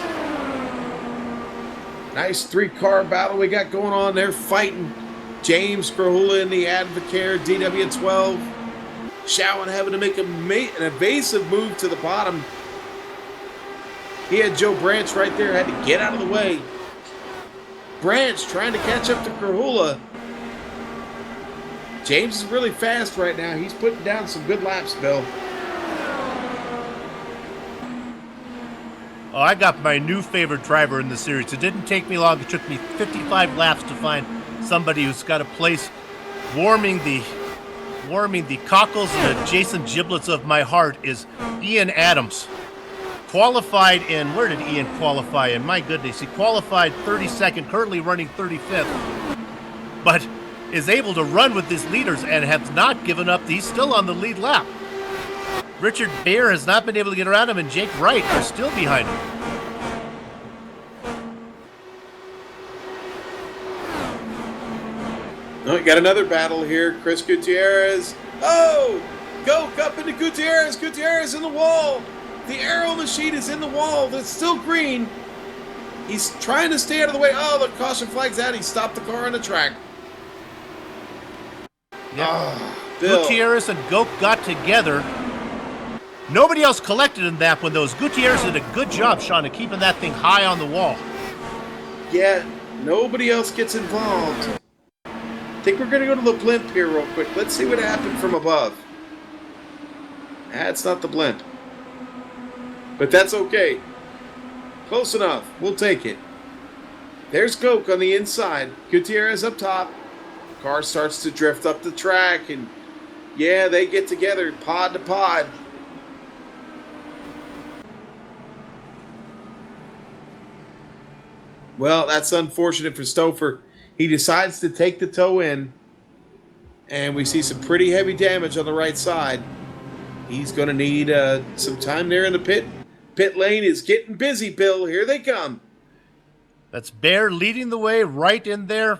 Nice 3-car battle we got going on there, fighting James Krahula in the Advocare DW12. Showen having to make an evasive move to the bottom. He had Joe Branch right there, had to get out of the way. Branch trying to catch up to Krahula. James is really fast right now. He's putting down some good laps, Bill. Oh, I got my new favorite driver in the series. It didn't take me long. It took me 55 laps to find somebody who's got a place warming the cockles and adjacent giblets of my heart is Ian Adams. Qualified in, where did Ian qualify in? My goodness, he qualified 32nd, currently running 35th, but is able to run with his leaders and has not given up. He's still on the lead lap. Richard Baer has not been able to get around him, and Jake Wright are still behind him. Oh, we got another battle here. Chris Gutierrez. Oh! Go up into Gutierrez. Gutierrez in the wall. The aero machine is in the wall. It's still green. He's trying to stay out of the way. Oh, the caution flag's out. He stopped the car on the track. Yep. Oh, Bill. Gutierrez and Goke got together. Nobody else collected in that one, though. Gutierrez did a good job, Sean, of keeping that thing high on the wall. Yeah, nobody else gets involved. I think we're going to go to the blimp here real quick. Let's see what happened from above. That's not the blimp. But that's okay. Close enough. We'll take it. There's Goke on the inside. Gutierrez up top. Car starts to drift up the track, and yeah, they get together pod to pod. Well, that's unfortunate for Stouffer. He decides to take the toe in, and we see some pretty heavy damage on the right side. He's going to need some time there in the pit. Pit lane is getting busy, Bill. Here they come. That's Baer leading the way right in there.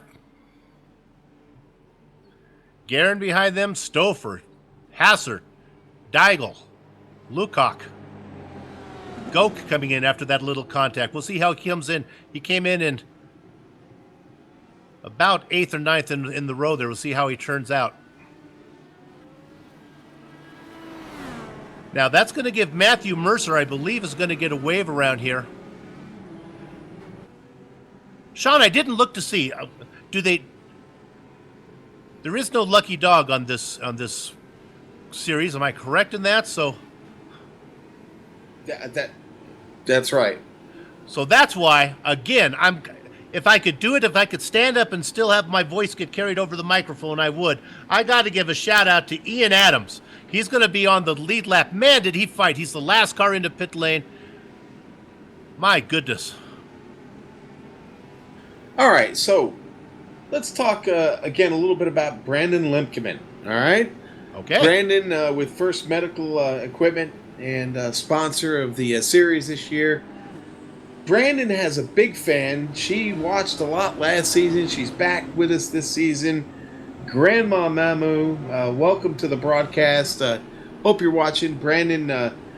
Guerin behind them, Stouffer, Hassert, Deigel, Lukac. Goke coming in after that little contact. We'll see how he comes in. He came in about 8th or 9th in the row there. We'll see how he turns out. Now, that's going to give Matthew Mercer, I believe, is going to get a wave around here. Sean, I didn't look to see. There is no lucky dog on this series. Am I correct in that? So that's right. So that's why, again, if I could do it, if I could stand up and still have my voice get carried over the microphone, I would. I got to give a shout out to Ian Adams. He's going to be on the lead lap. Man, did he fight. He's the last car into pit lane. My goodness. All right, so let's talk again a little bit about Brandon Lemkeman. All right? Okay. Brandon with First Medical Equipment and sponsor of the series this year. Brandon has a big fan. She watched a lot last season. She's back with us this season. Grandma Mamu, welcome to the broadcast. Hope you're watching. Brandon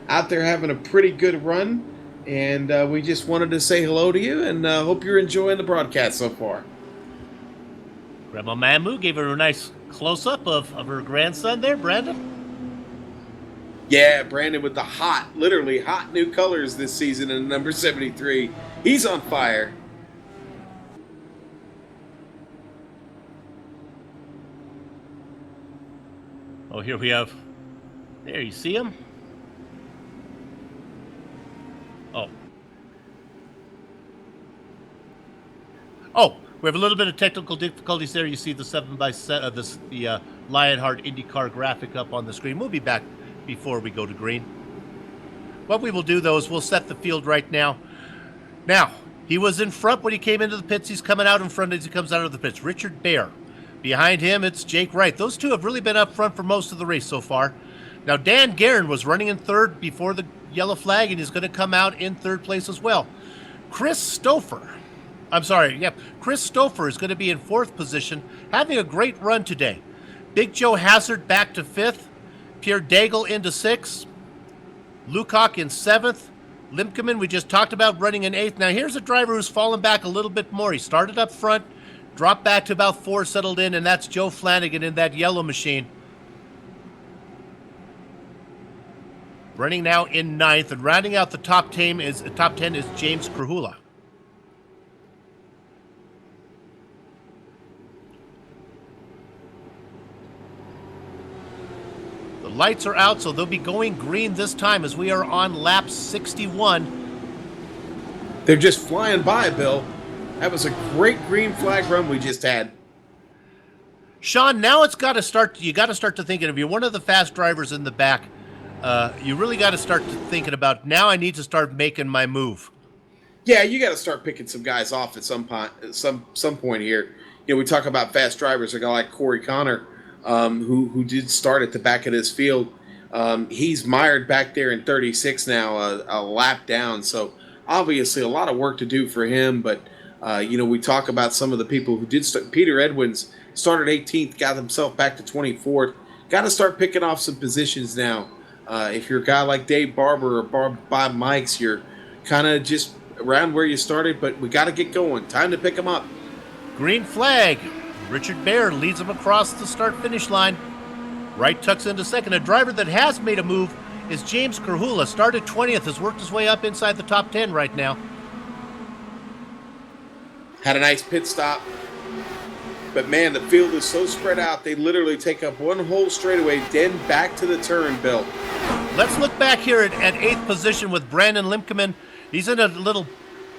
out there having a pretty good run. And we just wanted to say hello to you and hope you're enjoying the broadcast so far. Grandma Mamu gave her a nice close-up of her grandson there, Brandon. Yeah, Brandon with the literally hot new colors this season in number 73. He's on fire. Oh, here we have. There, you see him? Oh. Oh, we have a little bit of technical difficulties there. You see the 7x7 the Lionheart IndyCar graphic up on the screen. We'll be back before we go to green. What we will do, though, is we'll set the field right now. Now, he was in front when he came into the pits. He's coming out in front as he comes out of the pits. Richard Baer. Behind him, it's Jake Wright. Those two have really been up front for most of the race so far. Now, Dan Guerin was running in third before the yellow flag, and he's going to come out in third place as well. Chris Stouffer is going to be in fourth position, having a great run today. Big Joe Hassert back to fifth. Pierre Deigel into sixth. Lukac in seventh. Limkeman, we just talked about running in 8th. Now here's a driver who's fallen back a little bit more. He started up front, dropped back to about 4, settled in, and that's Joe Flanagan in that yellow machine. Running now in 9th, and rounding out the top 10 is James Krahula. The lights are out, so they'll be going green this time as we are on lap 61. They're just flying by, Bill. That was a great green flag run we just had. Sean, now it's got to start. You got to start to thinking. If you're one of the fast drivers in the back, you really got to start to thinking about, now I need to start making my move. Yeah, you got to start picking some guys off at some point here. You know, we talk about fast drivers. A guy like Corey Connor, who did start at the back of this field. He's mired back there in 36 now, a lap down. So obviously a lot of work to do for him. But you know, we talk about some of the people who did start. Peter Edwins started 18th, got himself back to 24th. Got to start picking off some positions now. If you're a guy like Dave Barber or Bob Mikes, you're kind of just around where you started, but we got to get going. Time to pick them up. Green flag. Richard Baer leads him across the start-finish line. Wright tucks into second. A driver that has made a move is James Krahula. Started 20th, has worked his way up inside the top 10 right now. Had a nice pit stop. But, man, the field is so spread out, they literally take up one whole straightaway, then back to the turn, Bill. Let's look back here at 8th position with Brandon Limkeman. He's in a little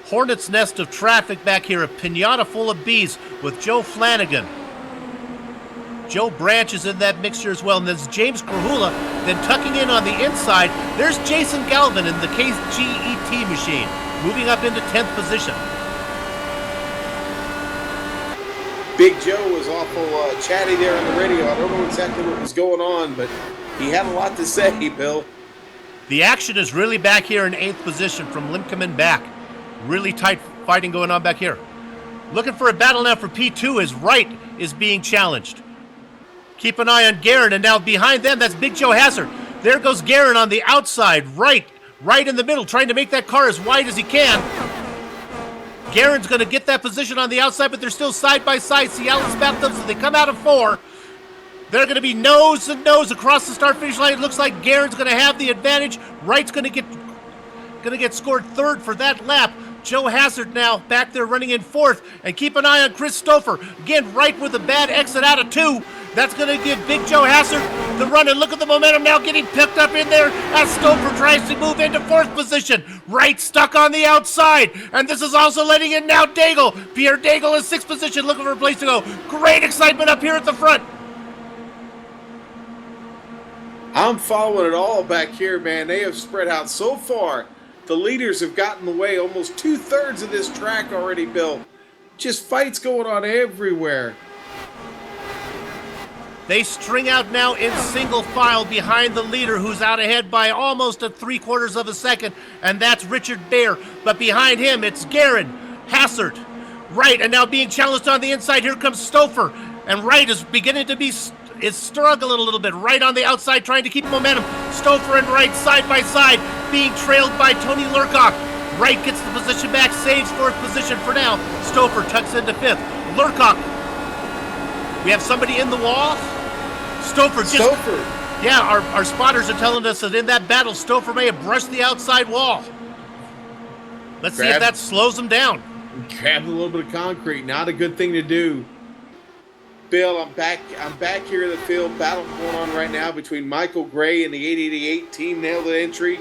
hornet's nest of traffic back here, a pinata full of bees with Joe Flanagan. Joe Branch is in that mixture as well, and there's James Krahula. Then tucking in on the inside, there's Jason Galvin in the KGET machine, moving up into 10th position. Big Joe was awful chatty there on the radio. I don't know exactly what was going on, but he had a lot to say, Bill. The action is really back here in 8th position from Limkeman back. Really tight fighting going on back here. Looking for a battle now for P2 as Wright is being challenged. Keep an eye on Guerin, and now behind them, that's Big Joe Hazard. There goes Guerin on the outside, right in the middle, trying to make that car as wide as he can. Guerin's going to get that position on the outside, but they're still side by side. Cialis Baptist, so they come out of 4. They're going to be nose to nose across the start-finish line. It looks like Guerin's going to have the advantage. Wright's going to get scored 3rd for that lap. Joe Hazard now back there running in 4th. And keep an eye on Chris Stouffer. Again, Wright with a bad exit out of 2. That's going to give Big Joe Hazard the run. And look at the momentum now getting picked up in there as Stouffer tries to move into 4th position. Wright stuck on the outside. And this is also letting in now Daigle. Pierre Daigle in 6th position, looking for a place to go. Great excitement up here at the front. I'm following it all back here, man. They have spread out so far. The leaders have gotten away almost 2/3 of this track already, Bill. Just fights going on everywhere. They string out now in single file behind the leader, who's out ahead by almost a 3/4 of a second, and that's Richard Baer. But behind him, it's Guerin, Hazard, Wright, and now being challenged on the inside. Here comes Stouffer, and Wright is beginning to is struggling a little bit. Right on the outside, trying to keep momentum. Stouffer and Wright side by side, being trailed by Tony Lurcock. Wright gets the position back, saves 4th position for now. Stouffer tucks into 5th. Lurcock. We have somebody in the wall. Stouffer. Yeah, our spotters are telling us that in that battle, Stouffer may have brushed the outside wall. Let's see if that slows him down. Grabbed a little bit of concrete. Not a good thing to do. Bill, I'm back here in the field. Battle going on right now between Michael Gray and the 888 team. Nailed the entry.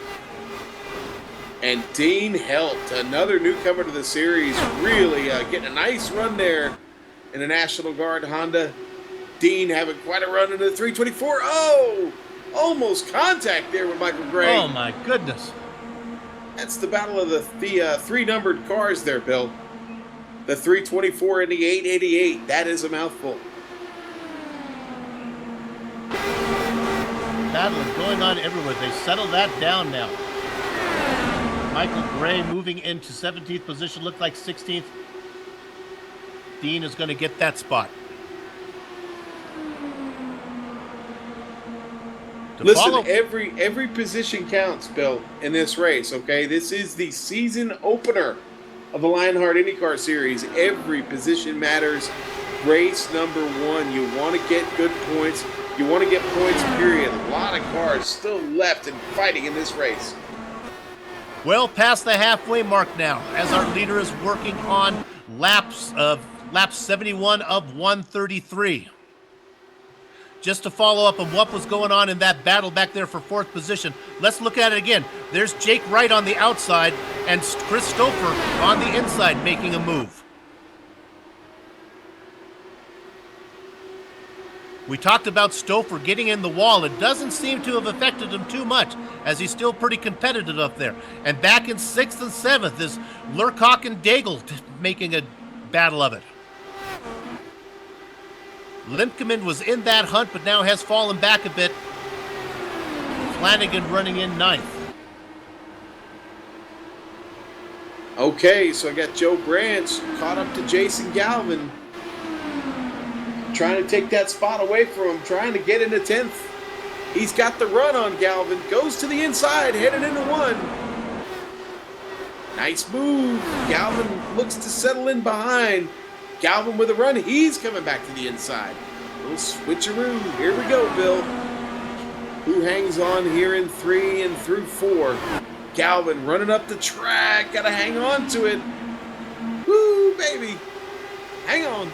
And Dean Helt, another newcomer to the series, really getting a nice run there in the National Guard Honda. Dean having quite a run into the 324. Oh, almost contact there with Michael Gray. Oh, my goodness. That's the battle of the 3-numbered cars there, Bill. The 324 and the 888. That is a mouthful. Battle is going on everywhere. They settle that down now. Michael Gray moving into 17th position, looked like 16th. Dean is going to get that spot. Listen, every position counts, Bill, in this race, okay? This is the season opener of the Lionheart IndyCar Series. Every position matters. Race number 1, you want to get good points. You want to get points, period. A lot of cars still left and fighting in this race. Well past the halfway mark now, as our leader is working on lap 71 of 133. Just to follow up on what was going on in that battle back there for 4th position, let's look at it again. There's Jake Wright on the outside and Chris Stouffer on the inside making a move. We talked about Stouffer getting in the wall. It doesn't seem to have affected him too much, as he's still pretty competitive up there. And back in 6th and 7th is Lurcock and Daigle making a battle of it. Limkeman was in that hunt, but now has fallen back a bit. Flanagan running in 9th. Okay, so I got Joe Branch caught up to Jason Galvin. Trying to take that spot away from him, trying to get into 10th. He's got the run on Galvin, goes to the inside, headed into 1. Nice move. Galvin looks to settle in behind. Galvin with a run, he's coming back to the inside. A little switcheroo. Here we go, Bill. Who hangs on here in 3 and through 4? Galvin running up the track, gotta hang on to it. Woo, baby. Hang on.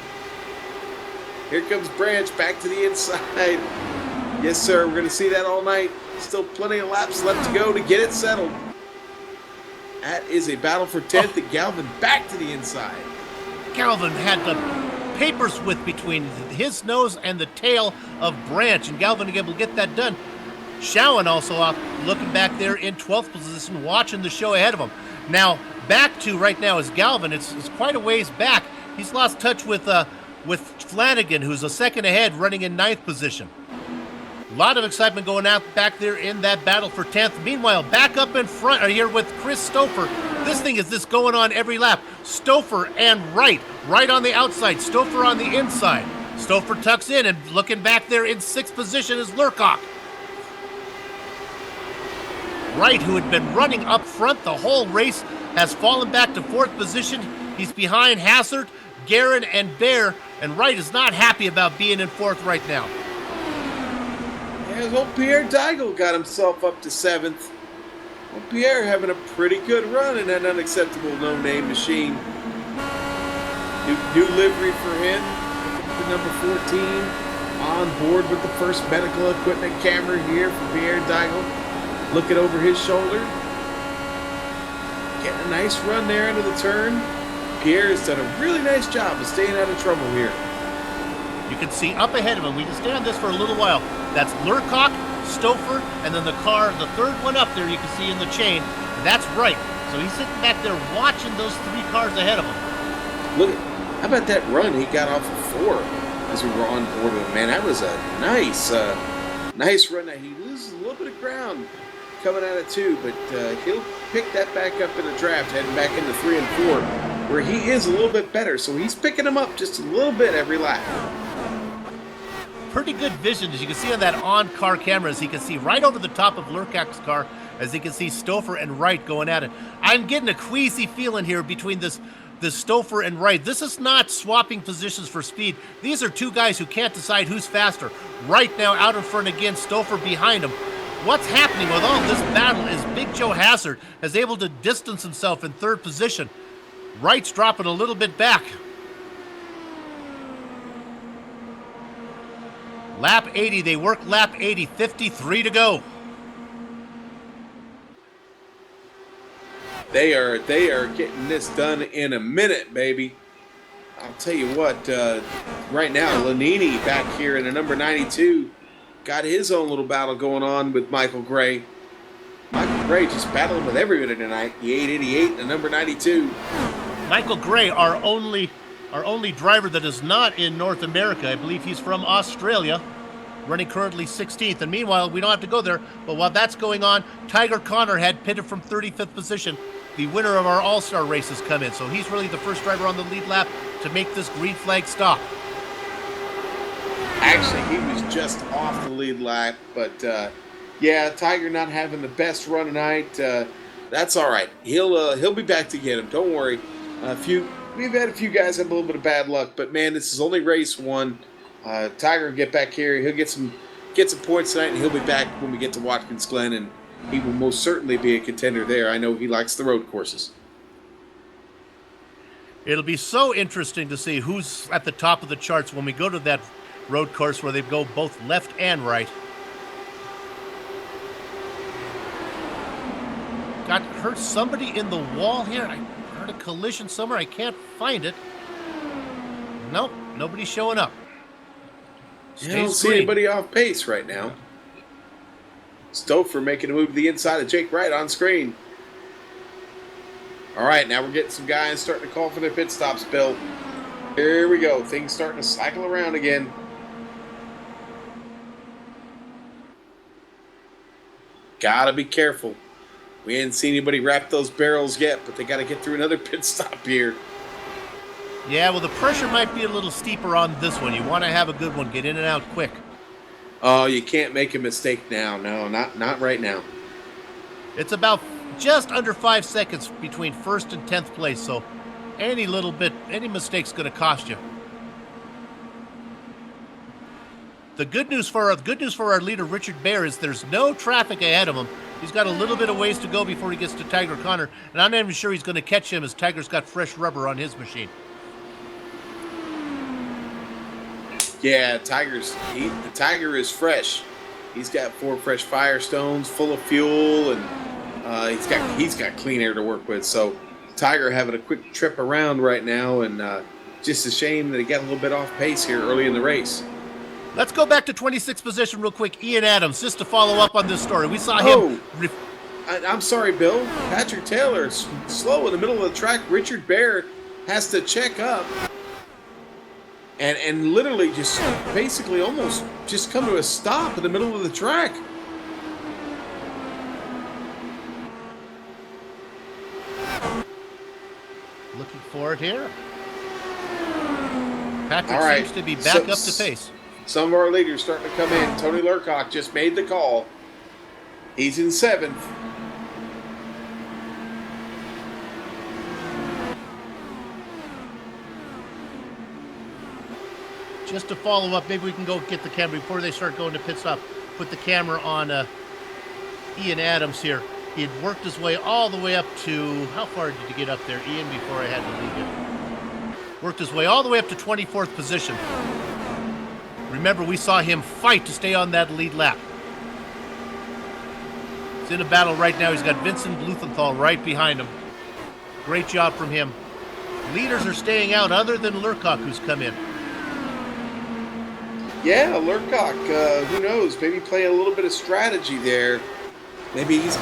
Here comes Branch back to the inside. Yes, sir. We're going to see that all night. Still plenty of laps left to go to get it settled. That is a battle for 10th. And Galvin back to the inside. Galvin had the papers width between his nose and the tail of Branch, and Galvin able to get that done. Schowen also off, looking back there in 12th position, watching the show ahead of him. Now, back to right now is Galvin. It's quite a ways back. He's lost touch with Flanagan, who's a second ahead, running in 9th position. A lot of excitement going out back there in that battle for 10th. Meanwhile, back up in front are here with Chris Stouffer. This thing is just going on every lap. Stouffer and Wright on the outside, Stouffer on the inside. Stouffer tucks in, and looking back there in 6th position is Lurcock. Wright, who had been running up front the whole race, has fallen back to 4th position. He's behind Hassert, Guerin, and Bear, and Wright is not happy about being in 4th right now. Yeah, old Pierre Daigle got himself up to 7th. Old Pierre having a pretty good run in that unacceptable no-name machine. New livery for him. The number 14 on board with the first medical equipment camera here for Pierre Daigle. Looking over his shoulder. Getting a nice run there into the turn. Pierre has done a really nice job of staying out of trouble here. You can see up ahead of him, we can stay on this for a little while. That's Lurcock, Stouffer, and then the car, the third one up there you can see in the chain. That's Wright. So he's sitting back there watching those 3 cars ahead of him. Look, how about that run he got off of 4 as we were on board with him? Man, that was a nice run. Now, he loses a little bit of ground coming out of 2, but he'll pick that back up in the draft, heading back into 3 and 4, where he is a little bit better. So he's picking him up just a little bit every lap. Pretty good vision, as you can see on that on-car camera, as he can see right over the top of Lurcock's car, as you can see Stouffer and Wright going at it. I'm getting a queasy feeling here between this Stouffer and Wright. This is not swapping positions for speed. These are 2 guys who can't decide who's faster. Wright now out in front again, Stouffer behind him. What's happening with all this battle is Big Joe Hassert is able to distance himself in 3rd position. Wright's dropping a little bit back. Lap 80, they work lap 80, 53 to go. They are getting this done in a minute, baby. I'll tell you what, right now, Lanini back here in the number 92 got his own little battle going on with Michael Gray. Michael Gray just battling with everybody tonight. The 888 and the number 92. Michael Gray, our only driver that is not in North America. I believe he's from Australia, running currently 16th. And meanwhile, we don't have to go there, but while that's going on, Tiger Connor had pitted from 35th position. The winner of our All-Star race has come in, so he's really the first driver on the lead lap to make this green flag stop. Actually, he was just off the lead lap, but Yeah, Tiger not having the best run tonight. That's all right. He'll be back to get him. Don't worry. We've had a few guys have a little bit of bad luck, but man, this is only race one. Tiger will get back here. He'll get some points tonight, and he'll be back when we get to Watkins Glen, and he will most certainly be a contender there. I know he likes the road courses. It'll be so interesting to see who's at the top of the charts when we go to that road course where they go both left and right. Heard somebody in the wall here. I heard a collision somewhere. I can't find it. Nope, nobody's showing up. I don't see anybody off pace right now. Stouffer making a move to the inside of Jake Wright on screen. All right, now we're getting some guys starting to call for their pit stops, Bill. Here we go. Things starting to cycle around again. Gotta be careful. We ain't seen anybody wrap those barrels yet, but they got to get through another pit stop here. Yeah, well, the pressure might be a little steeper on this one. You want to have a good one. Get in and out quick. Oh, you can't make a mistake now. No, not right now. It's about just under 5 seconds between first and 10th place, so any mistake's going to cost you. The good news for our leader, Richard Bear, is there's no traffic ahead of him. He's got a little bit of ways to go before he gets to Tiger Connor, and I'm not even sure he's going to catch him as Tiger's got fresh rubber on his machine. Yeah, Tiger is fresh. He's got 4 fresh Firestones full of fuel, and he's got clean air to work with. So Tiger having a quick trip around right now, and just a shame that he got a little bit off pace here early in the race. Let's go back to 26th position real quick. Ian Adams, just to follow up on this story. We saw him. I'm sorry, Bill. Patrick Taylor slow in the middle of the track. Richard Bear has to check up and literally just basically almost just come to a stop in the middle of the track. Looking for it here. Patrick seems to be back up to pace. Some of our leaders starting to come in. Tony Lurcock just made the call. He's in 7th. Just to follow up, maybe we can go get the camera before they start going to pit stop. Put the camera on Ian Adams here. He had worked his way all the way up to, how far did you get up there, Ian, before I had to leave you? Worked his way all the way up to 24th position. Remember, we saw him fight to stay on that lead lap. He's in a battle right now. He's got Vincent Blumenthal right behind him. Great job from him. Leaders are staying out other than Lurcock, who's come in. Yeah, Lurcock, who knows, maybe play a little bit of strategy there. Maybe he's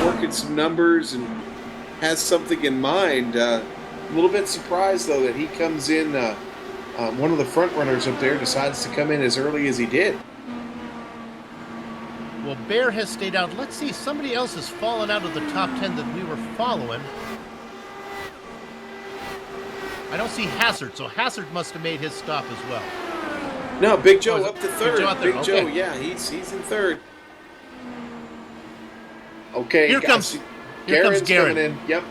working some numbers and has something in mind. A little bit surprised, though, that he comes in, one of the front runners up there decides to come in as early as he did. Well, Bear has stayed out. Let's see, somebody else has fallen out of the top 10 that we were following. I don't see Hassard, so Hassard must have made his stop as well. No, Big Joe up to 3rd. Big Okay. Joe, yeah, he's in 3rd. Okay, Here comes Garen's Garen. coming in. Yep.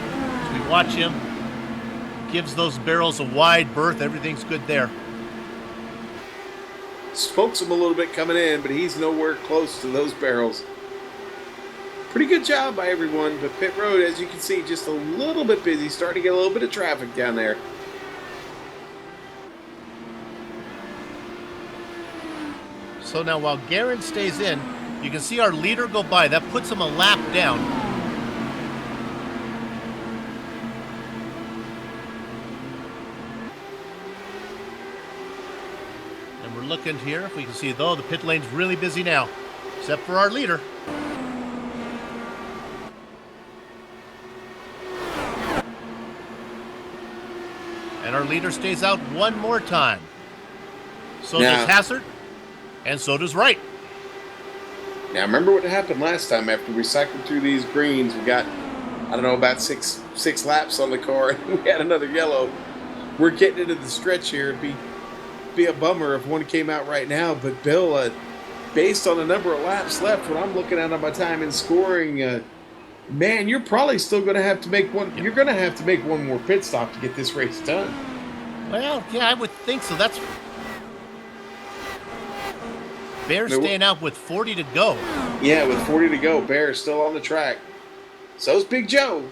As we watch him, gives those barrels a wide berth. Everything's good there. Smokes him a little bit coming in, but he's nowhere close to those barrels. Pretty good job by everyone, but pit road, as you can see, just a little bit busy. Starting to get a little bit of traffic down there. So now while Garen stays in, you can see our leader go by. That puts him a lap down. And we're looking here if we can see, though, the pit lane's really busy now, except for our leader. And our leader stays out one more time. So does Hassard, and so does Wright. Now, remember what happened last time after we cycled through these greens. We got, I don't know, about six laps on the car, and we had another yellow. We're getting into the stretch here. It'd be a bummer if one came out right now. But Bill, based on the number of laps left, when I'm looking at my time and scoring, man, you're probably still going to have to make one. You're going to have to make one more pit stop to get this race done. Well, yeah, I would think so. That's Bear staying out with 40 to go. Yeah, with 40 to go, Bear's still on the track. So's Big Joe.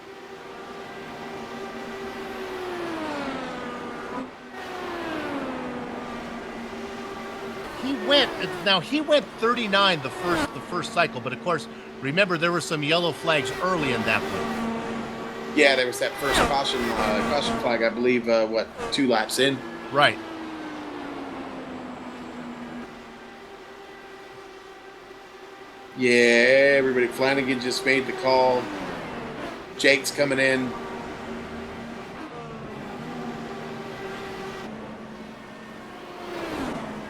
He went 39 the first cycle, but of course, remember there were some yellow flags early in that one. Yeah, there was that first caution flag, I believe, 2 laps in? Right. Yeah, everybody. Flanagan just made the call. Jake's coming in.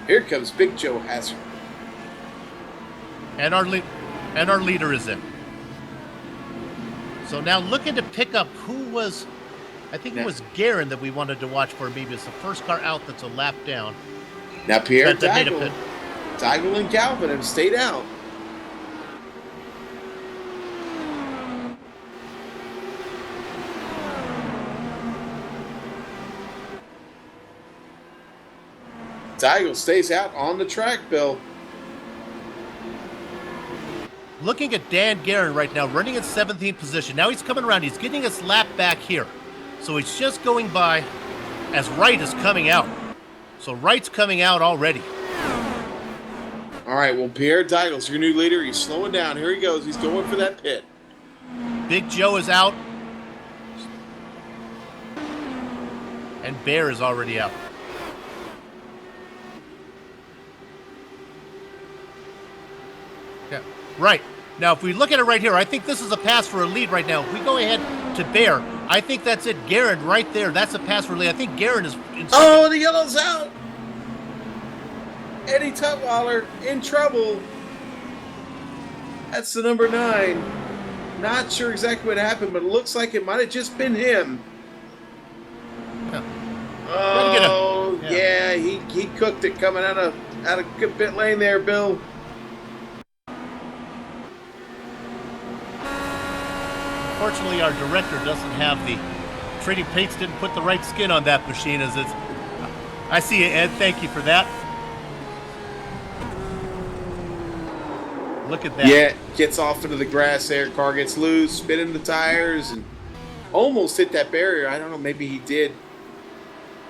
Here comes Big Joe Hazard. And our leader is in. So now looking to pick up I think it was Guerin that we wanted to watch for. Maybe it's the first car out that's a lap down. Now Pierre Daigle and Calvin have stayed out. Daigle stays out on the track, Bill. Looking at Dan Guerin right now, running in 17th position. Now he's coming around. He's getting his lap back here. So he's just going by as Wright is coming out. So Wright's coming out already. All right, well, Pierre Daigle's your new leader. He's slowing down. Here he goes. He's going for that pit. Big Joe is out. And Bear is already out. Yeah, right. Now, if we look at it right here, I think this is a pass for a lead right now. If we go ahead to Bear, I think that's it. Guerin right there. That's a pass for a lead. I think Guerin is... Oh, the yellow's out. Eddie Tutwiler in trouble. That's the number 9. Not sure exactly what happened, but it looks like it might have just been him. Yeah. Oh, yeah, he cooked it coming out of pit lane there, Bill. Unfortunately, our director doesn't have the Trading Paints didn't put the right skin on that machine. As it's, I see you, Ed. Thank you for that. Look at that. Yeah, gets off into the grass there. Car gets loose, spinning the tires, and almost hit that barrier. I don't know, maybe he did.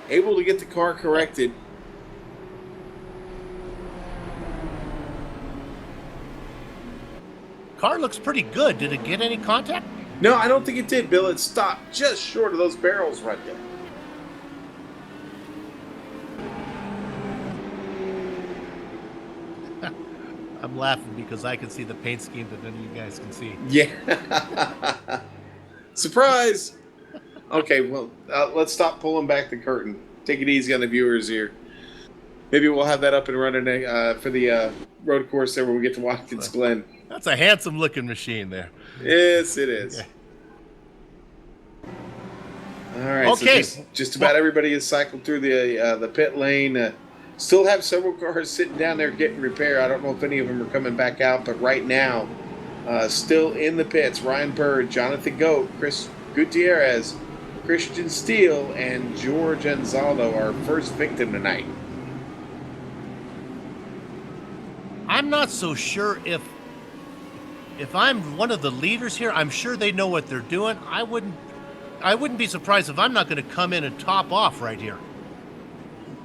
Able to get the car corrected. Car looks pretty good. Did it get any contact? No, I don't think it did, Bill. It stopped just short of those barrels right there. I'm laughing because I can see the paint scheme that none of you guys can see. Yeah. Surprise! Okay, well, let's stop pulling back the curtain. Take it easy on the viewers here. Maybe we'll have that up and running for the road course there when we get to Watkins Glen. That's a handsome-looking machine there. Yes, it is. Yeah. All right. Okay. So just about everybody has cycled through the pit lane. Still have several cars sitting down there getting repair. I don't know if any of them are coming back out, but right now, still in the pits, Ryan Bird, Jonathan Goat, Chris Gutierrez, Christian Steele, and George Anzaldo, our first victim tonight. I'm not so sure if I'm one of the leaders here. I'm sure they know what they're doing. I wouldn't be surprised if I'm not going to come in and top off right here.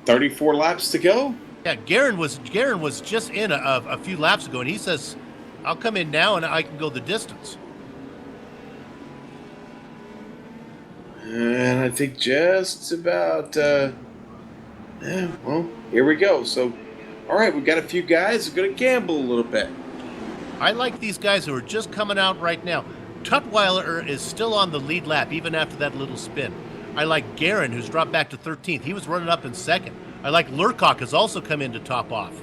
34 laps to go. Yeah, Guerin was just in a few laps ago, and he says, "I'll come in now and I can go the distance." And I think just about. Well, here we go. So, all right, we've got a few guys who are going to gamble a little bit. I like these guys who are just coming out right now. Tutwiler is still on the lead lap, even after that little spin. I like Guerin, who's dropped back to 13th. He was running up in second. I like Lurcock has also come in to top off.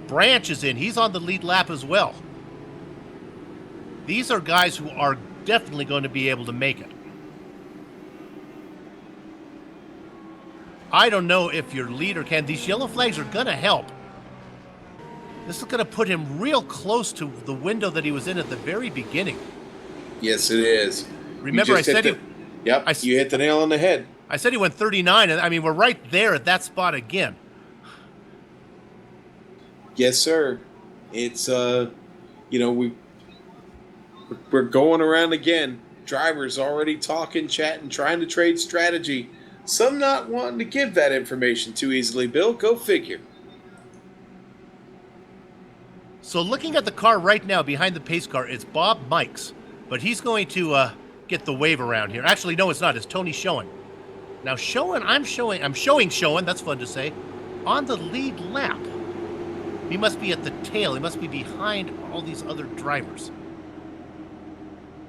Branch is in. He's on the lead lap as well. These are guys who are definitely going to be able to make it. I don't know if your leader can. These yellow flags are going to help. This is going to put him real close to the window that he was in at the very beginning. Yes, it is. Remember, I said you hit the nail on the head. I said he went 39, and I mean, we're right there at that spot again. Yes, sir. It's we're going around again. Drivers already talking, chatting, trying to trade strategy. Some not wanting to give that information too easily, Bill. Go figure. So looking at the car right now behind the pace car, it's Bob Mikes, but he's going to get the wave around here. Actually, no, it's not. It's Tony Schoen. Now Schoen, I'm showing Schoen, that's fun to say, on the lead lap. He must be at the tail. He must be behind all these other drivers.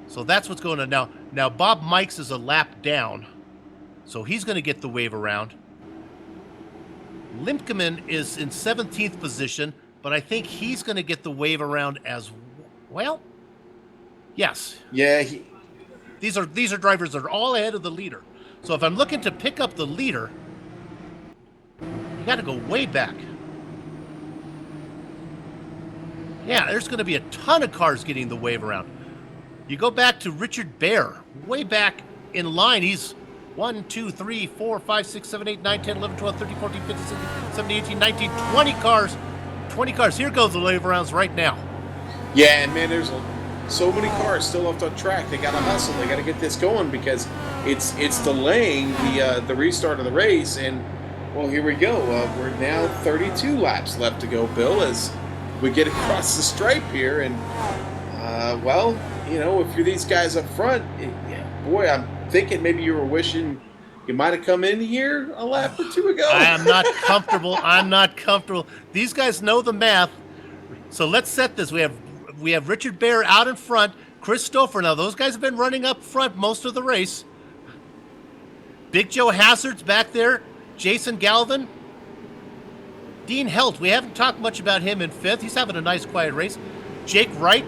So that's what's going on now. Now Bob Mikes is a lap down, so he's going to get the wave around. Limkeman is in 17th position, but I think he's going to get the wave around as well. Yes. Yeah. These are drivers that are all ahead of the leader. So if I'm looking to pick up the leader, you got to go way back. Yeah, there's going to be a ton of cars getting the wave around. You go back to Richard Bear, way back in line. He's 1, 2, 3, 4, 5, 6, 7, 8, 9, 10, 11, 12, 13, 14, 15, 16, 17, 18, 19, 20 cars. 20 cars. Here goes the wave arounds right now. Yeah, and man, there's so many cars still left on track. They got to hustle. They got to get this going because it's delaying the restart of the race. And, well, here we go. We're now 32 laps left to go, Bill, as we get across the stripe here. And, well, you know, if you're these guys up front, boy, I'm thinking maybe you were wishing you might have come in here a lap or two ago. I am not comfortable. I'm not comfortable. These guys know the math. So let's set this. We have Richard Bear out in front. Chris Stouffer. Now, those guys have been running up front most of the race. Big Joe Hazard's back there. Jason Galvin. Dean Helt. We haven't talked much about him in 5th. He's having a nice, quiet race. Jake Wright.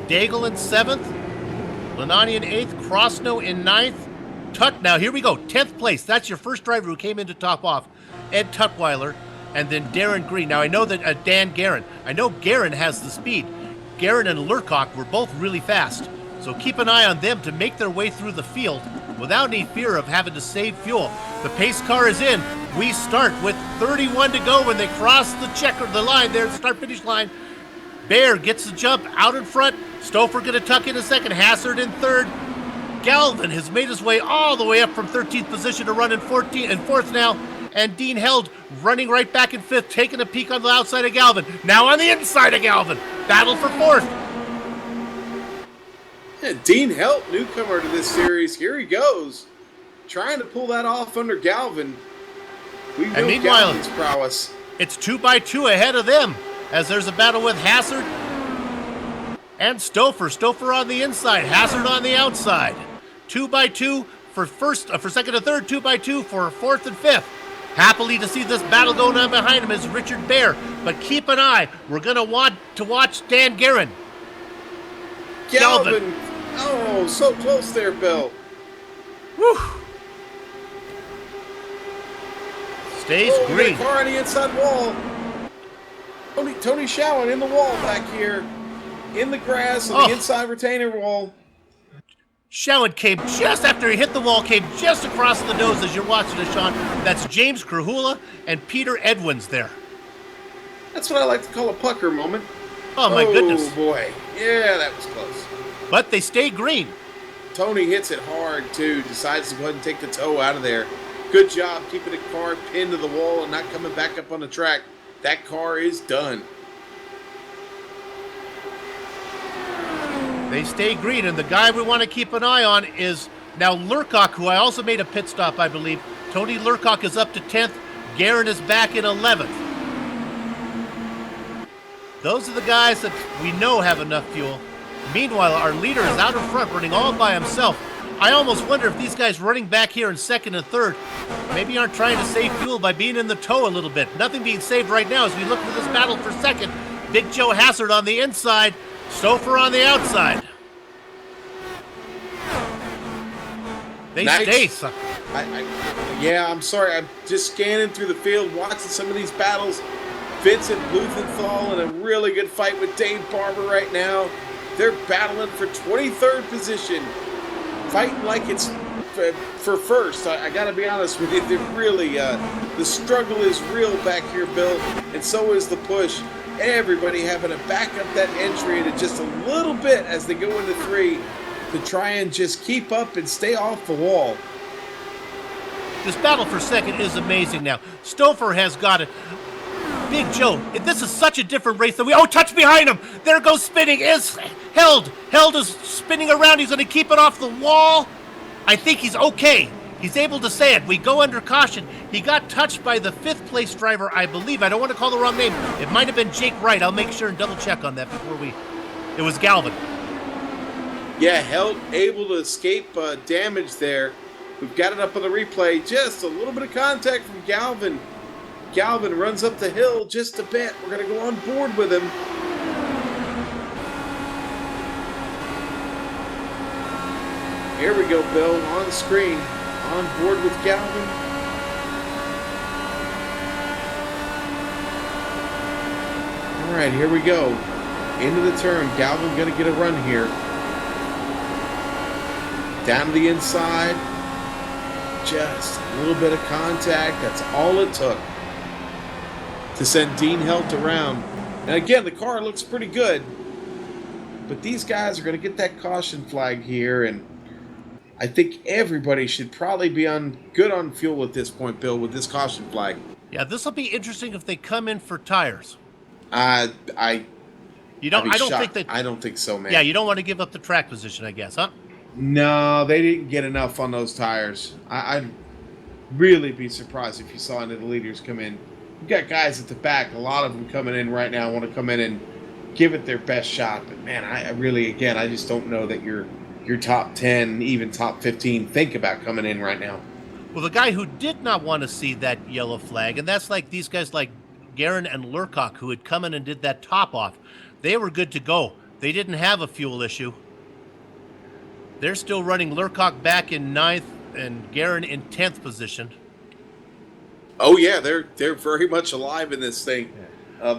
Daigle in 7th. Lenani in 8th. Krosno in 9th. Now here we go. 10th place. That's your first driver who came in to top off. Ed Tutwiler. And then Darren Green. Now I know that Dan Guerin. I know Guerin has the speed. Guerin and Lurcock were both really fast. So keep an eye on them to make their way through the field without any fear of having to save fuel. The pace car is in. We start with 31 to go when they cross the line there, the start-finish line. Bear gets the jump out in front. Stouffer going to tuck in a second. Hazard in 3rd. Galvin has made his way all the way up from 13th position to run in 4th now. And Dean Held running right back in 5th, taking a peek on the outside of Galvin. Now on the inside of Galvin. Battle for 4th. Yeah, Dean Held, newcomer to this series. Here he goes. Trying to pull that off under Galvin. And meanwhile, Galvin's prowess. It's 2x2 ahead of them as there's a battle with Hazard and Stouffer. Stouffer on the inside, Hazard on the outside. 2x2 for second and third, 2x2 for 4th and 5th. Happily to see this battle going on behind him is Richard Bear. But keep an eye. We're going to want to watch Dan Guerin. Galvin. Oh, so close there, Bill. Whew. Stays green. Car on the inside wall. Tony Schoen in the wall back here. In the grass on the inside retaining wall. Schoen came just after he hit the wall, came just across the nose as you're watching it, Sean. That's James Krahula and Peter Edwins there. That's what I like to call a pucker moment. Oh, my goodness. Oh, boy. Yeah, that was close. But they stay green. Tony hits it hard, too. Decides to go ahead and take the toe out of there. Good job keeping the car pinned to the wall and not coming back up on the track. That car is done. They stay green, and the guy we want to keep an eye on is now Lurcock, who I also made a pit stop, I believe. Tony Lurcock is up to 10th. Guerin is back in 11th. Those are the guys that we know have enough fuel. Meanwhile, our leader is out in front, running all by himself. I almost wonder if these guys running back here in 2nd and 3rd maybe aren't trying to save fuel by being in the tow a little bit. Nothing being saved right now as we look for this battle for 2nd. Big Joe Hazard on the inside. Stouffer on the outside. They stay. Yeah, I'm sorry. I'm just scanning through the field, watching some of these battles. Vincent Blumenthal in a really good fight with Dave Barber right now. They're battling for 23rd position, fighting like it's for first. I got to be honest with you. They're really, the struggle is real back here, Bill, and so is the push. Everybody having to back up that entry to just a little bit as they go into 3 to try and just keep up and stay off the wall. This battle for second is amazing now. Stouffer has got it. Big Joe, this is such a different race than we... Oh, touch behind him! There goes spinning. Is held. Held is spinning around. He's going to keep it off the wall. I think he's okay. He's able to say it. We go under caution. He got touched by the 5th place driver, I believe. I don't want to call the wrong name. It might have been Jake Wright. I'll make sure and double check on that before we... It was Galvin. Yeah, held, able to escape damage there. We've got it up on the replay. Just a little bit of contact from Galvin. Galvin runs up the hill just a bit. We're going to go on board with him. Here we go, Bill, on screen. On board with Galvin. All right, here we go. Into the turn. Galvin going to get a run here. Down to the inside. Just a little bit of contact. That's all it took to send Dean Helt around. And again, the car looks pretty good. But these guys are going to get that caution flag here. And I think everybody should probably be good on fuel at this point, Bill, with this caution flag. Yeah, this will be interesting if they come in for tires. I don't think so, man. Yeah, you don't want to give up the track position, I guess, huh? No, they didn't get enough on those tires. I'd really be surprised if you saw any of the leaders come in. You've got guys at the back, a lot of them coming in right now, want to come in and give it their best shot. But, man, I just don't know that your top 10, even top 15, think about coming in right now. Well, the guy who did not want to see that yellow flag, and that's like these guys like Guerin and Lurcock who had come in and did that top off. They were good to go. They didn't have a fuel issue. They're still running Lurcock back in 9th and Guerin in 10th position. Oh, yeah, they're very much alive in this thing.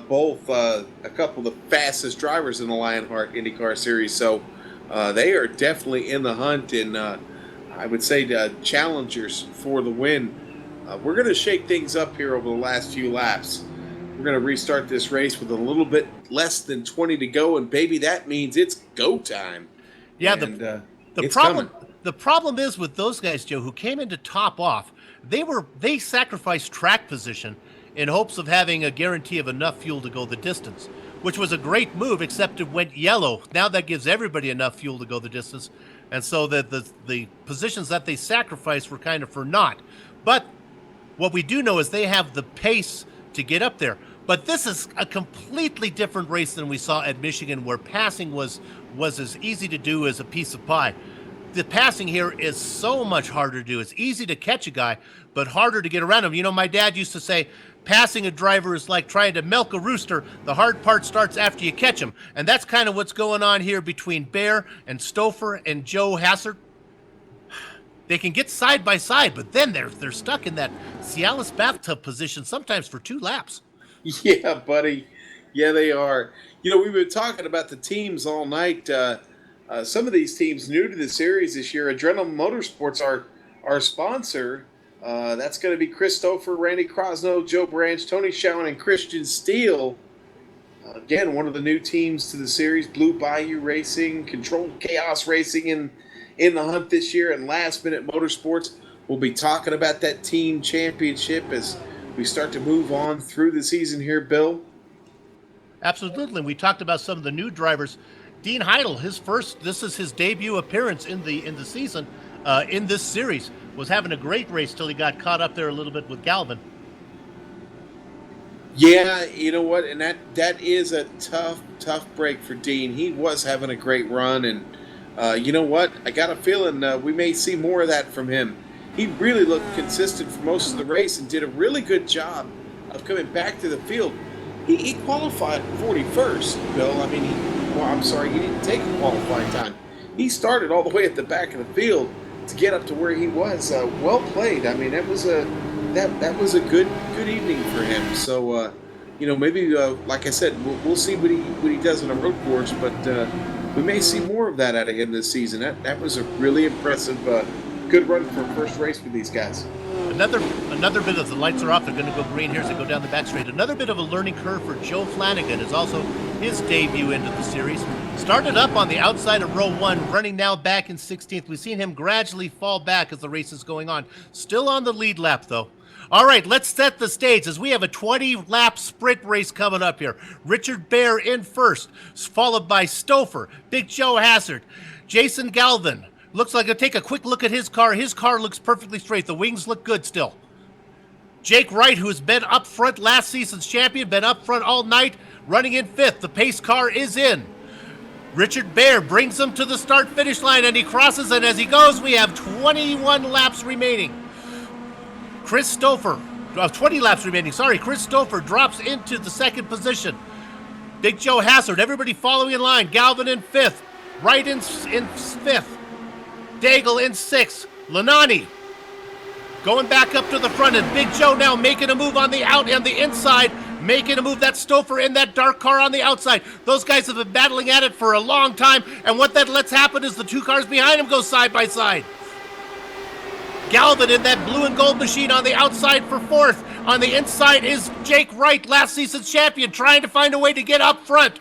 Both a couple of the fastest drivers in the Lionheart IndyCar series. So they are definitely in the hunt and I would say challengers for the win. We're going to shake things up here over the last few laps. We're going to restart this race with a little bit less than 20 to go, and baby, that means it's go time. Yeah, and, the problem is with those guys, Joe, who came in to top off, they sacrificed track position in hopes of having a guarantee of enough fuel to go the distance, which was a great move, except it went yellow. Now that gives everybody enough fuel to go the distance, and so that the positions that they sacrificed were kind of for naught. But what we do know is they have the pace to get up there. But this is a completely different race than we saw at Michigan, where passing was as easy to do as a piece of pie. The passing here is so much harder to do. It's easy to catch a guy, but harder to get around him. You know, my dad used to say, passing a driver is like trying to milk a rooster. The hard part starts after you catch him. And that's kind of what's going on here between Bear and Stouffer and Joe Hassert. They can get side by side, but then they're stuck in that Cialis bathtub position sometimes for 2 laps. Yeah, buddy. Yeah, they are. You know, we've been talking about the teams all night. Some of these teams new to the series this year. Adrenaline Motorsports, our sponsor. That's going to be Chris Stouffer, Randy Crosno, Joe Branch, Tony Schoen, and Christian Steele. Again, one of the new teams to the series, Blue Bayou Racing, Controlled Chaos Racing in the hunt this year, and Last Minute Motorsports. We'll be talking about that team championship as we start to move on through the season here, Bill. Absolutely. We talked about some of the new drivers. Dean Heidel, this is his debut appearance in the season, in this series. Was having a great race till he got caught up there a little bit with Galvin. Yeah, you know what, and that is a tough break for Dean. He was having a great run, and you know what, I got a feeling we may see more of that from him. He really looked consistent for most of the race and did a really good job of coming back to the field. He qualified 41st, Bill. I mean, he didn't take a qualifying time. He started all the way at the back of the field to get up to where he was. Well played. I mean, that was a good evening for him. So maybe like I said, we'll see what he does on a road course, but we may see more of that out of him this season. That was a really impressive, good run for first race with these guys. Another bit of the lights are off. They're going to go green here as they go down the back straight. Another bit of a learning curve for Joe Flanagan is also his debut into the series. Started up on the outside of row 1, running now back in 16th. We've seen him gradually fall back as the race is going on. Still on the lead lap, though. All right, let's set the stage as we have a 20-lap sprint race coming up here. Richard Bear in first, followed by Stouffer, Big Joe Hazard, Jason Galvin. Looks like, take a quick look at his car. His car looks perfectly straight. The wings look good still. Jake Wright, who's been up front, last season's champion, been up front all night, running in 5th. The pace car is in. Richard Bear brings him to the start-finish line, and he crosses, and as he goes, we have 21 laps remaining. Chris Stouffer, 20 laps remaining, sorry. Chris Stouffer drops into the 2nd position. Big Joe Hazard, everybody following in line. Galvin in 5th. Wright in 5th. Daigle in 6th. Lanani going back up to the front, and Big Joe now making a move on the inside, making a move. That's Stouffer in that dark car on the outside. Those guys have been battling at it for a long time, and what that lets happen is the 2 cars behind him go side by side. Galvin in that blue and gold machine on the outside for 4th. On the inside is Jake Wright, last season's champion, trying to find a way to get up front.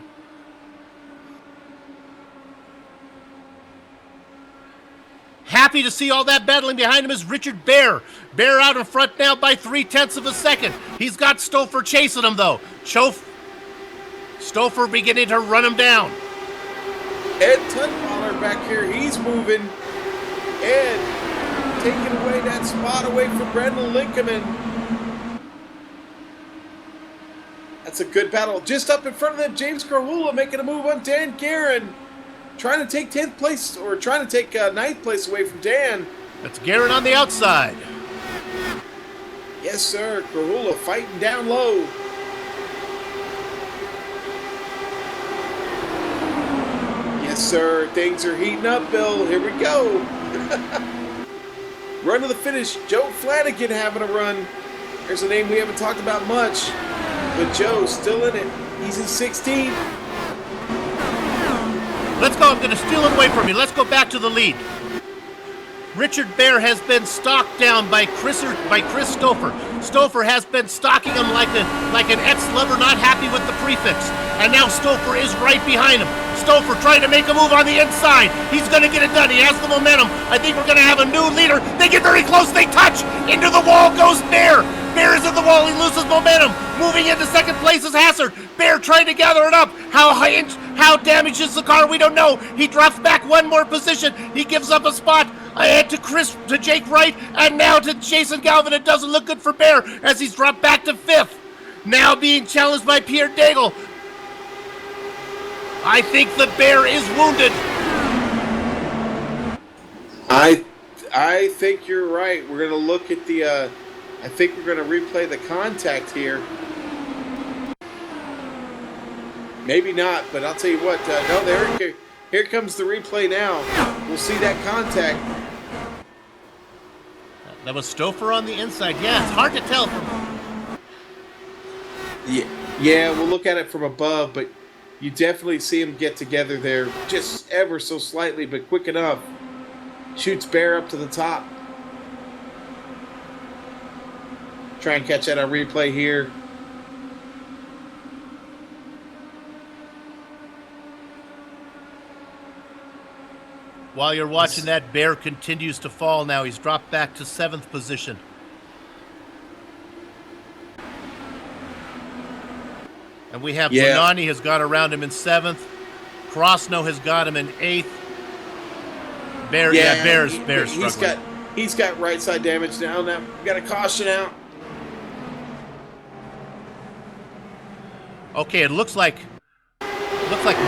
Happy to see all that battling behind him is Richard Bear. Bear out in front now by 0.3 of a second. He's got Stouffer chasing him, though. Stouffer beginning to run him down. Ed Tutballer back here, he's moving. Ed taking away that spot away from Brendan Lincoln. That's a good battle. Just up in front of them, James Carhula making a move on Dan Guerin. Trying to take 10th place, or trying to take 9th place away from Dan. That's Guerin on the outside. Yes, sir. Carhula fighting down low. Yes, sir. Things are heating up, Bill. Here we go. Run to the finish. Joe Flanagan having a run. There's a name we haven't talked about much, but Joe's still in it. He's in 16th. Let's go. I'm going to steal it away from you. Let's go back to the lead. Richard Bear has been stalked down by Chris Stouffer. Stouffer has been stalking him like an ex-lover not happy with the prefix. And now Stouffer is right behind him. Stouffer trying to make a move on the inside. He's going to get it done. He has the momentum. I think we're going to have a new leader. They get very close. They touch. Into the wall goes Bear. Bear is in the wall. He loses momentum. Moving into 2nd place is Hazard. Bear trying to gather it up. How damaged is the car? We don't know. He drops back 1 more position. He gives up a spot ahead to Jake Wright, and now to Jason Galvin. It doesn't look good for Bear as he's dropped back to 5th. Now being challenged by Pierre Daigle. I think the Bear is wounded. I think you're right. We're going to look at the. I think we're going to replay the contact here. Maybe not, but I'll tell you what. No, here comes the replay now. We'll see that contact. That was Stouffer on the inside. Yeah, it's hard to tell Yeah, we'll look at it from above, but you definitely see them get together there, just ever so slightly, but quick enough. Shoots Bear up to the top. Try and catch that on replay here. While you're watching that, Bear continues to fall now. He's dropped back to 7th position. And we have Bonani has got around him in 7th. Krosno has got him in 8th. Bear's struggling. He's got right side damage now. Now we got a caution out. Okay, it looks like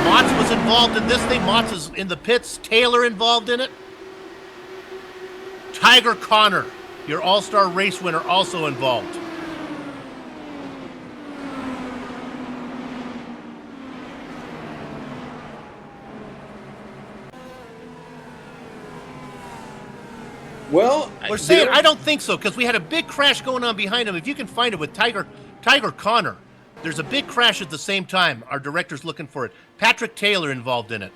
Motts was involved in this thing. Motts is in the pits. Taylor involved in it. Tiger Connor, your all-star race winner, also involved. Well, we're saying I don't think so, because we had a big crash going on behind him. If you can find it with Tiger Connor, There's a big crash at the same time. Our director's looking for it. Patrick Taylor involved in it.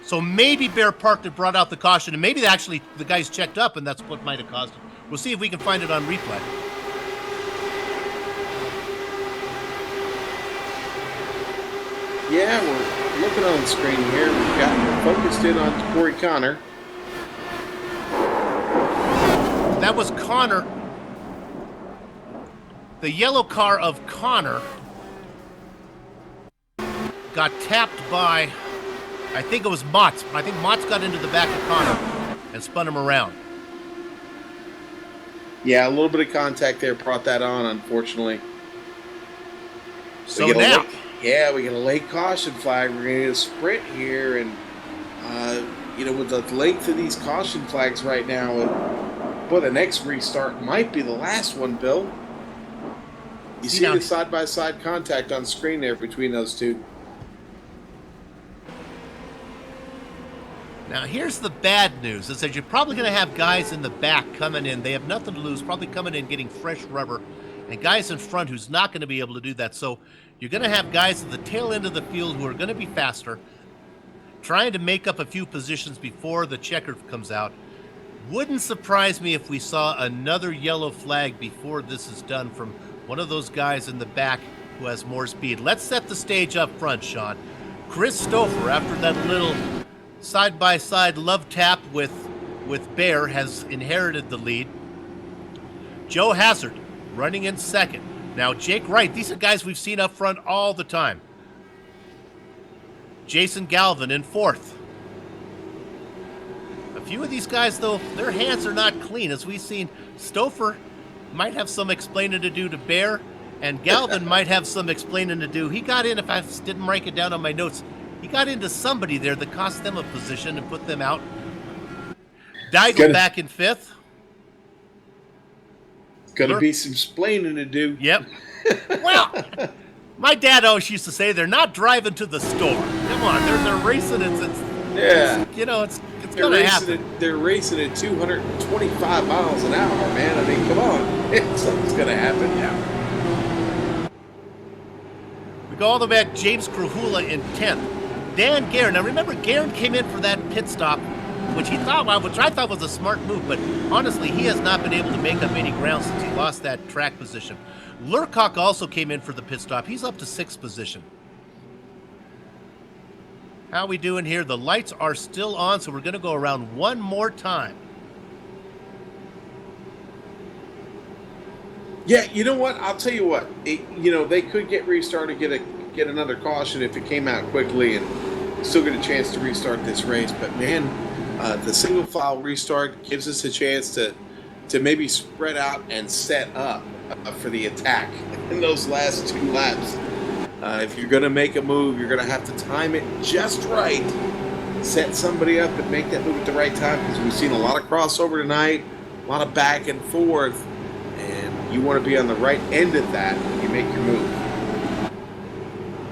So maybe Bear parked and brought out the caution, and maybe actually the guys checked up, and that's what might have caused it. We'll see if we can find it on replay. Yeah, we're looking on the screen here. We've got focused in on Corey Connor. That was Connor. The yellow car of Connor got tapped by, I think it was Motts. I think Motts got into the back of Connor and spun him around. Yeah, a little bit of contact there brought that on, unfortunately. So now, we get a late caution flag. We're going to get a sprint here, and with the length of these caution flags right now, the next restart might be the last one, Bill. You see the side-by-side contact on screen there between those two. Now here's the bad news, is that you're probably going to have guys in the back coming in. They have nothing to lose, probably coming in getting fresh rubber, and guys in front who's not going to be able to do that. So you're going to have guys at the tail end of the field who are going to be faster, trying to make up a few positions before the checker comes out. Wouldn't surprise me if we saw another yellow flag before this is done from one of those guys in the back who has more speed. Let's set the stage up front, Sean. Chris Stouffer, after that little side-by-side love tap with Bear, has inherited the lead. Joe Hazard running in second. Now Jake Wright, these are guys we've seen up front all the time. Jason Galvin in fourth. A few of these guys, though, their hands are not clean. As we've seen, Stouffer might have some explaining to do to Bear, and Galvin might have some explaining to do. He got in, if I didn't write it down on my notes, he got into somebody there that cost them a position and put them out. Daigle back in fifth. Gonna be some splaining to do. Yep. Well, my dad always used to say they're not driving to the store. Come on, they're racing. It's gonna happen. They're racing at 225 miles an hour, man. I mean, come on, something's gonna happen. Yeah. We go all the way back. James Krahula in 10th. Dan Guerin. Now remember, Guerin came in for that pit stop, which I thought was a smart move, but honestly, he has not been able to make up any ground since he lost that track position. Lurcock also came in for the pit stop. He's up to 6th position. How we doing here? The lights are still on, so we're going to go around one more time. Yeah, you know what? I'll tell you what. They could get restarted, get another caution if it came out quickly, and still get a chance to restart this race. But man, the single file restart gives us a chance to maybe spread out and set up for the attack in those last 2 laps. If you're going to make a move, you're going to have to time it just right, set somebody up and make that move at the right time, because we've seen a lot of crossover tonight, a lot of back and forth, and you want to be on the right end of that when you make your move.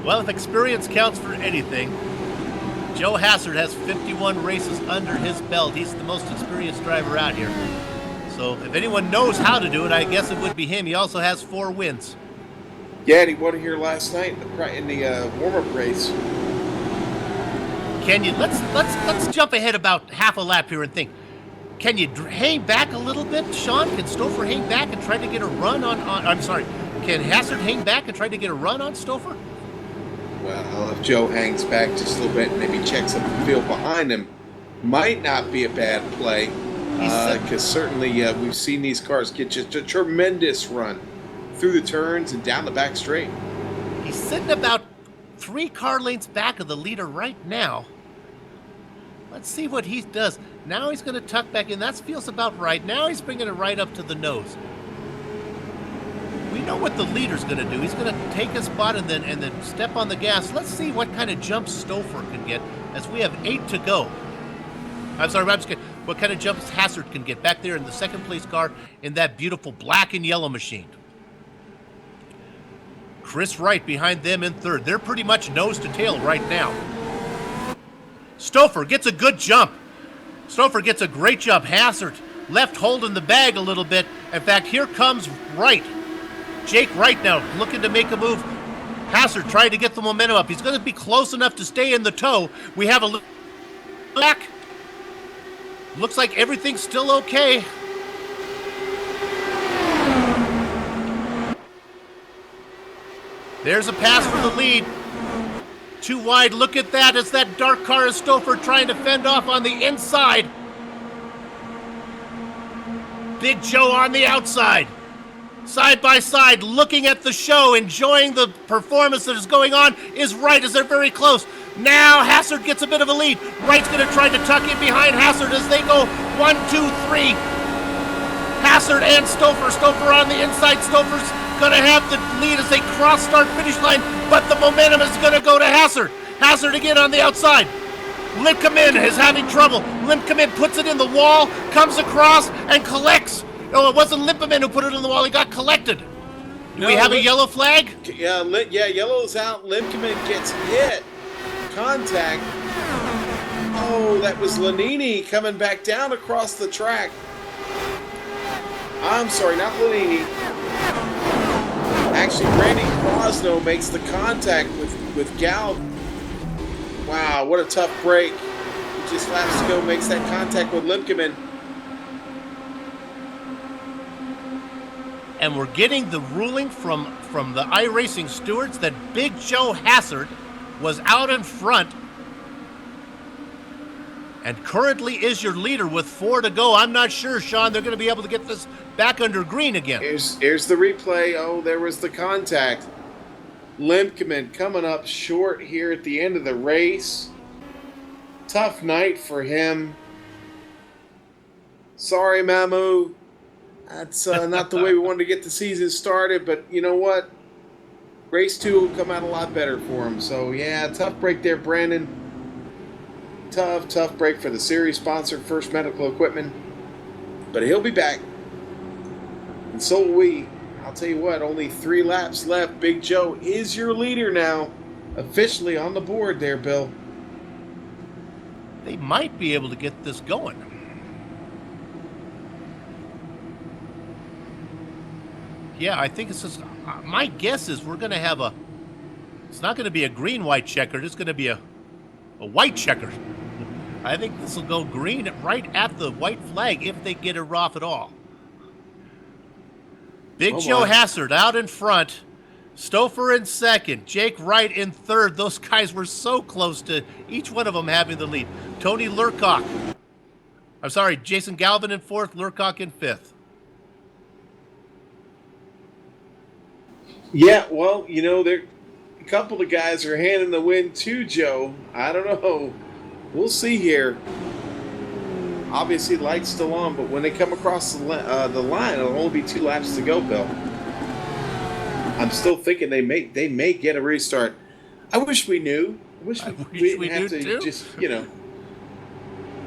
Well, if experience counts for anything, Joe Hazard has 51 races under his belt. He's the most experienced driver out here. So if anyone knows how to do it, I guess it would be him. He also has 4 wins. Yeah, and he won here last night in the warm-up race. Can you let's jump ahead about half a lap here and think. Can you hang back a little bit, Sean? Can Stouffer hang back and try to get a run on? I'm sorry. Can Hazard hang back and try to get a run on Stouffer? Well, if Joe hangs back just a little bit and maybe checks up the field behind him, might not be a bad play. Because certainly we've seen these cars get just a tremendous run through the turns and down the back straight. He's sitting about 3 car lengths back of the leader right now. Let's see what he does. Now he's going to tuck back in. That feels about right. Now he's bringing it right up to the nose. We know what the leader's going to do. He's going to take a spot and then step on the gas. Let's see what kind of jumps Stouffer can get as we have 8 to go. I'm sorry, I'm just kidding. What kind of jumps Hazard can get back there in the second place car in that beautiful black and yellow machine. Chris Wright behind them in third. They're pretty much nose to tail right now. Stouffer gets a good jump. Stouffer gets a great jump. Hazard left holding the bag a little bit. In fact, here comes Wright. Jake Wright now looking to make a move. Hazard trying to get the momentum up. He's going to be close enough to stay in the tow. We have a back. Looks like everything's still okay. There's a pass for the lead. Too wide. Look at that. It's that dark car of Stouffer trying to fend off on the inside. Big Joe on the outside. Side by side, looking at the show, enjoying the performance that is going on, is Wright as they're very close. Now Hazard gets a bit of a lead. Wright's going to try to tuck in behind Hazard as they go 1, 2, 3. Hazard and Stouffer. Stouffer on the inside. Stouffer's going to have the lead as they cross start finish line, but the momentum is going to go to Hazard. Hazard again on the outside. Limkamin is having trouble. Limkamin puts it in the wall, comes across, and collects. Oh, it wasn't Limkamin who put it in the wall. He got collected. Do we have a yellow flag? Yeah, yellow's out. Limkamin gets hit. Contact. Oh, that was Lanini coming back down across the track. I'm sorry, not Lanini. Actually, Randy Crosno makes the contact with Gal. Wow, what a tough break. He just laps to go, makes that contact with Limkamin. And we're getting the ruling from the iRacing stewards that Big Joe Hazard was out in front and currently is your leader with 4 to go. I'm not sure, Sean, they're going to be able to get this back under green again. Here's the replay. Oh, there was the contact. Limkamin coming up short here at the end of the race. Tough night for him. Sorry, Mamu. That's not the way we wanted to get the season started, but you know what? Race 2 will come out a lot better for him. So, yeah, tough break there, Brandon. Tough break for the series sponsor, First Medical Equipment. But he'll be back. And so will we. I'll tell you what, only 3 laps left. Big Joe is your leader now. Officially on the board there, Bill. They might be able to get this going. Yeah, I think it's just, my guess is we're going to have it's not going to be a green-white checker, it's going to be a white checker. I think this will go green right at the white flag if they get it off at all. Big Joe Hazard out in front, Stouffer in second, Jake Wright in third. Those guys were so close to each one of them having the lead. Tony Lurcock, Jason Galvin in fourth, Lurcock in fifth. Yeah, well, you know, a couple of guys are handing the win to Joe. I don't know. We'll see here. Obviously, light's still on, but when they come across the line, it'll only be 2 laps to go, Bill. I'm still thinking they may get a restart. I wish we knew. I wish we didn't have to too. Just, you know.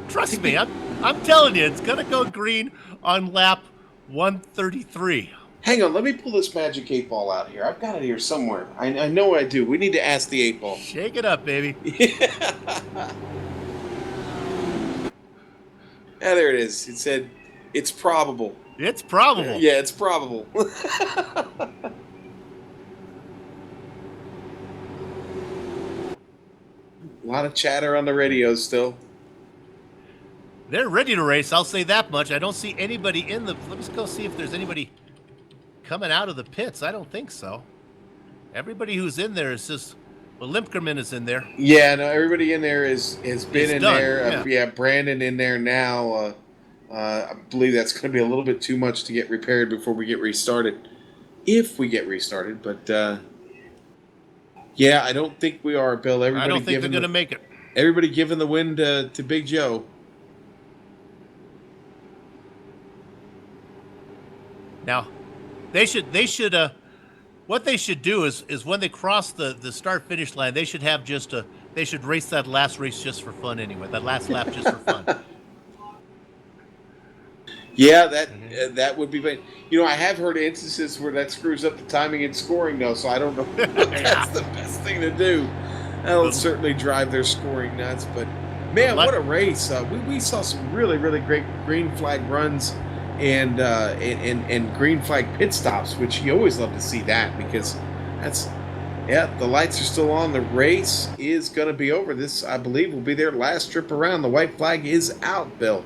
Trust me, I'm telling you, it's going to go green on lap 133. Hang on, let me pull this magic 8 ball out here. I've got it here somewhere. I know I do. We need to ask the 8 ball. Shake it up, baby. Yeah, there it is. It said, it's probable. It's probable. Yeah, it's probable. A lot of chatter on the radio still. They're ready to race, I'll say that much. I don't see anybody in the... Let me go see if there's anybody coming out of the pits. I don't think so. Everybody who's in there is just... Well, Limkerman is in there. Yeah, no, everybody in there has been in done. there. Yeah, Brandon in there now. I believe that's going to be a little bit too much to get repaired before we get restarted. If we get restarted, but yeah, I don't think we are, Bill. I don't think they're going to make it. Everybody giving the win to Big Joe. Now, they should what they should do is when they cross the start finish line, they should have they should race that last race just for fun anyway. That last lap just for fun. Yeah, that would be fun. You know, I have heard instances where that screws up the timing and scoring, though, so I don't know if that's the best thing to do. That'll certainly drive their scoring nuts. But, man, what a race. We saw some really, really great green flag runs and green flag pit stops, which you always love to see that because Yeah, the lights are still on. The race is going to be over. This, I believe, will be their last trip around. The white flag is out, Bill.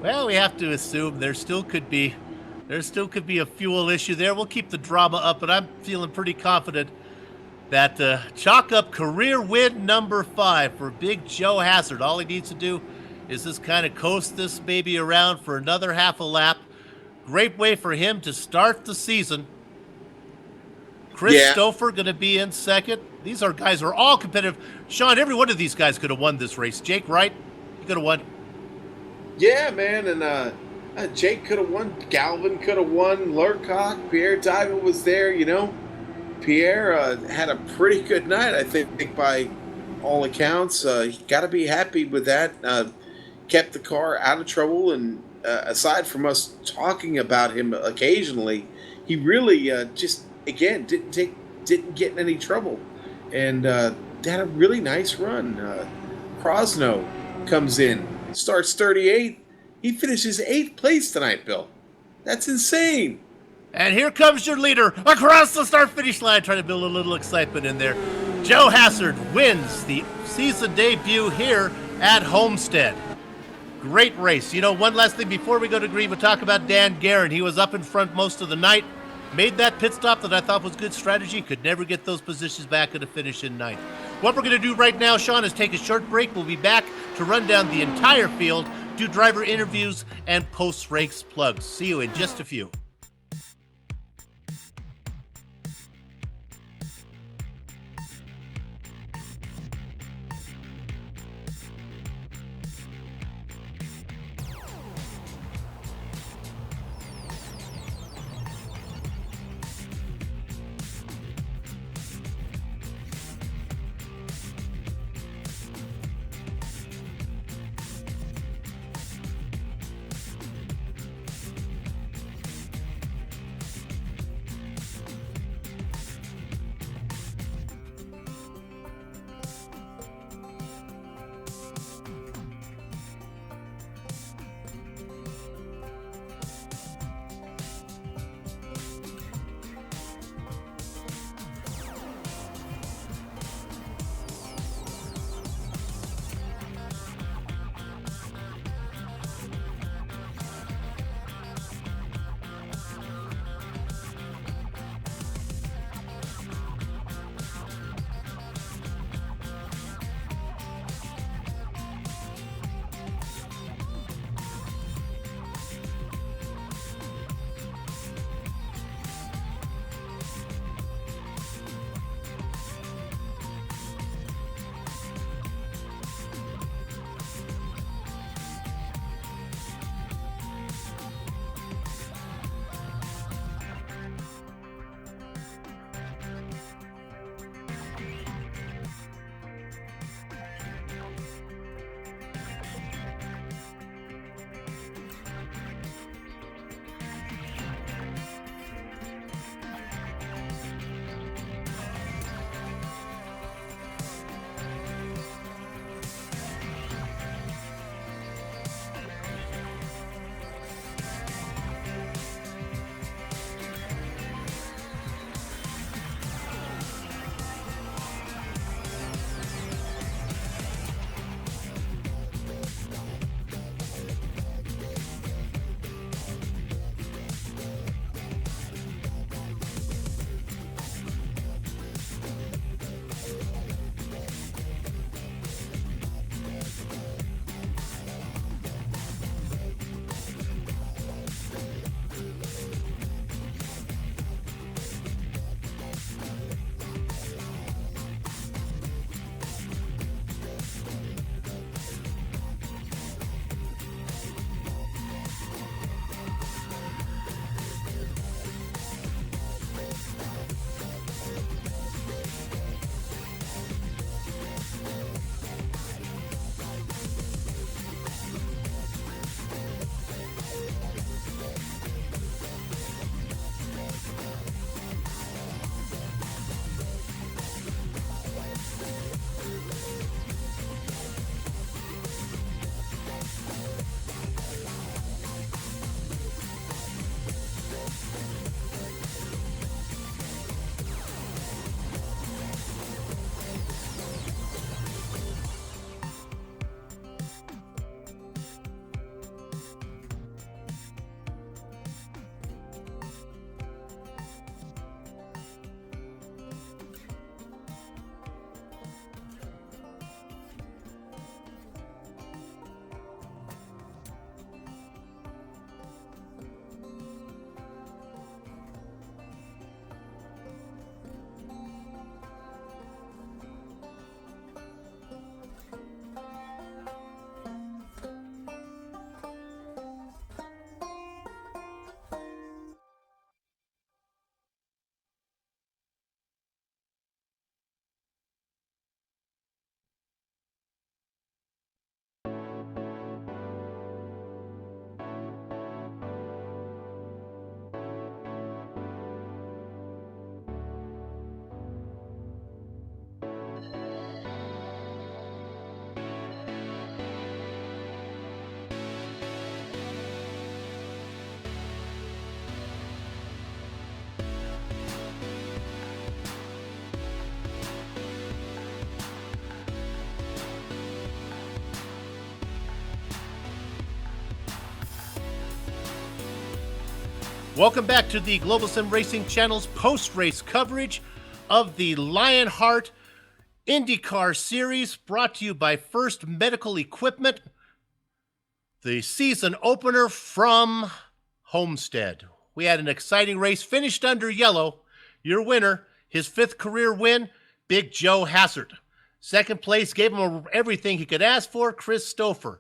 Well, we have to assume there still could be a fuel issue there. We'll keep the drama up, but I'm feeling pretty confident that chalk up career win number 5 for Big Joe Hazard. All he needs to do is just kind of coast this baby around for another half a lap. Great way for him to start the season. Chris Stouffer going to be in second. These are guys who are all competitive. Sean, every one of these guys could have won this race. Jake Wright, he could have won. Yeah, man, and Jake could have won. Galvin could have won. Lurcock, Pierre Diamond was there, you know. Pierre had a pretty good night, I think, by all accounts. He got to be happy with that. Kept the car out of trouble, and aside from us talking about him occasionally, he really just, again, didn't get in any trouble, and had a really nice run. Krosno comes in, starts 38th. He finishes 8th place tonight, Bill. That's insane. And here comes your leader across the start-finish line, trying to build a little excitement in there. Joe Hazard wins the season debut here at Homestead. Great race. You know, one last thing before we go to green, we'll talk about Dan Guerin. He was up in front most of the night. Made that pit stop that I thought was good strategy. Could never get those positions back at a finish in ninth. What we're going to do right now, Sean, is take a short break. We'll be back to run down the entire field, do driver interviews, and post-race plugs. See you in just a few. Welcome back to the Global Sim Racing Channel's post-race coverage of the Lionheart IndyCar Series, brought to you by First Medical Equipment, the season opener from Homestead. We had an exciting race, finished under yellow. Your winner, his 5th career win, Big Joe Hassert. Second place, gave him everything he could ask for, Chris Stouffer.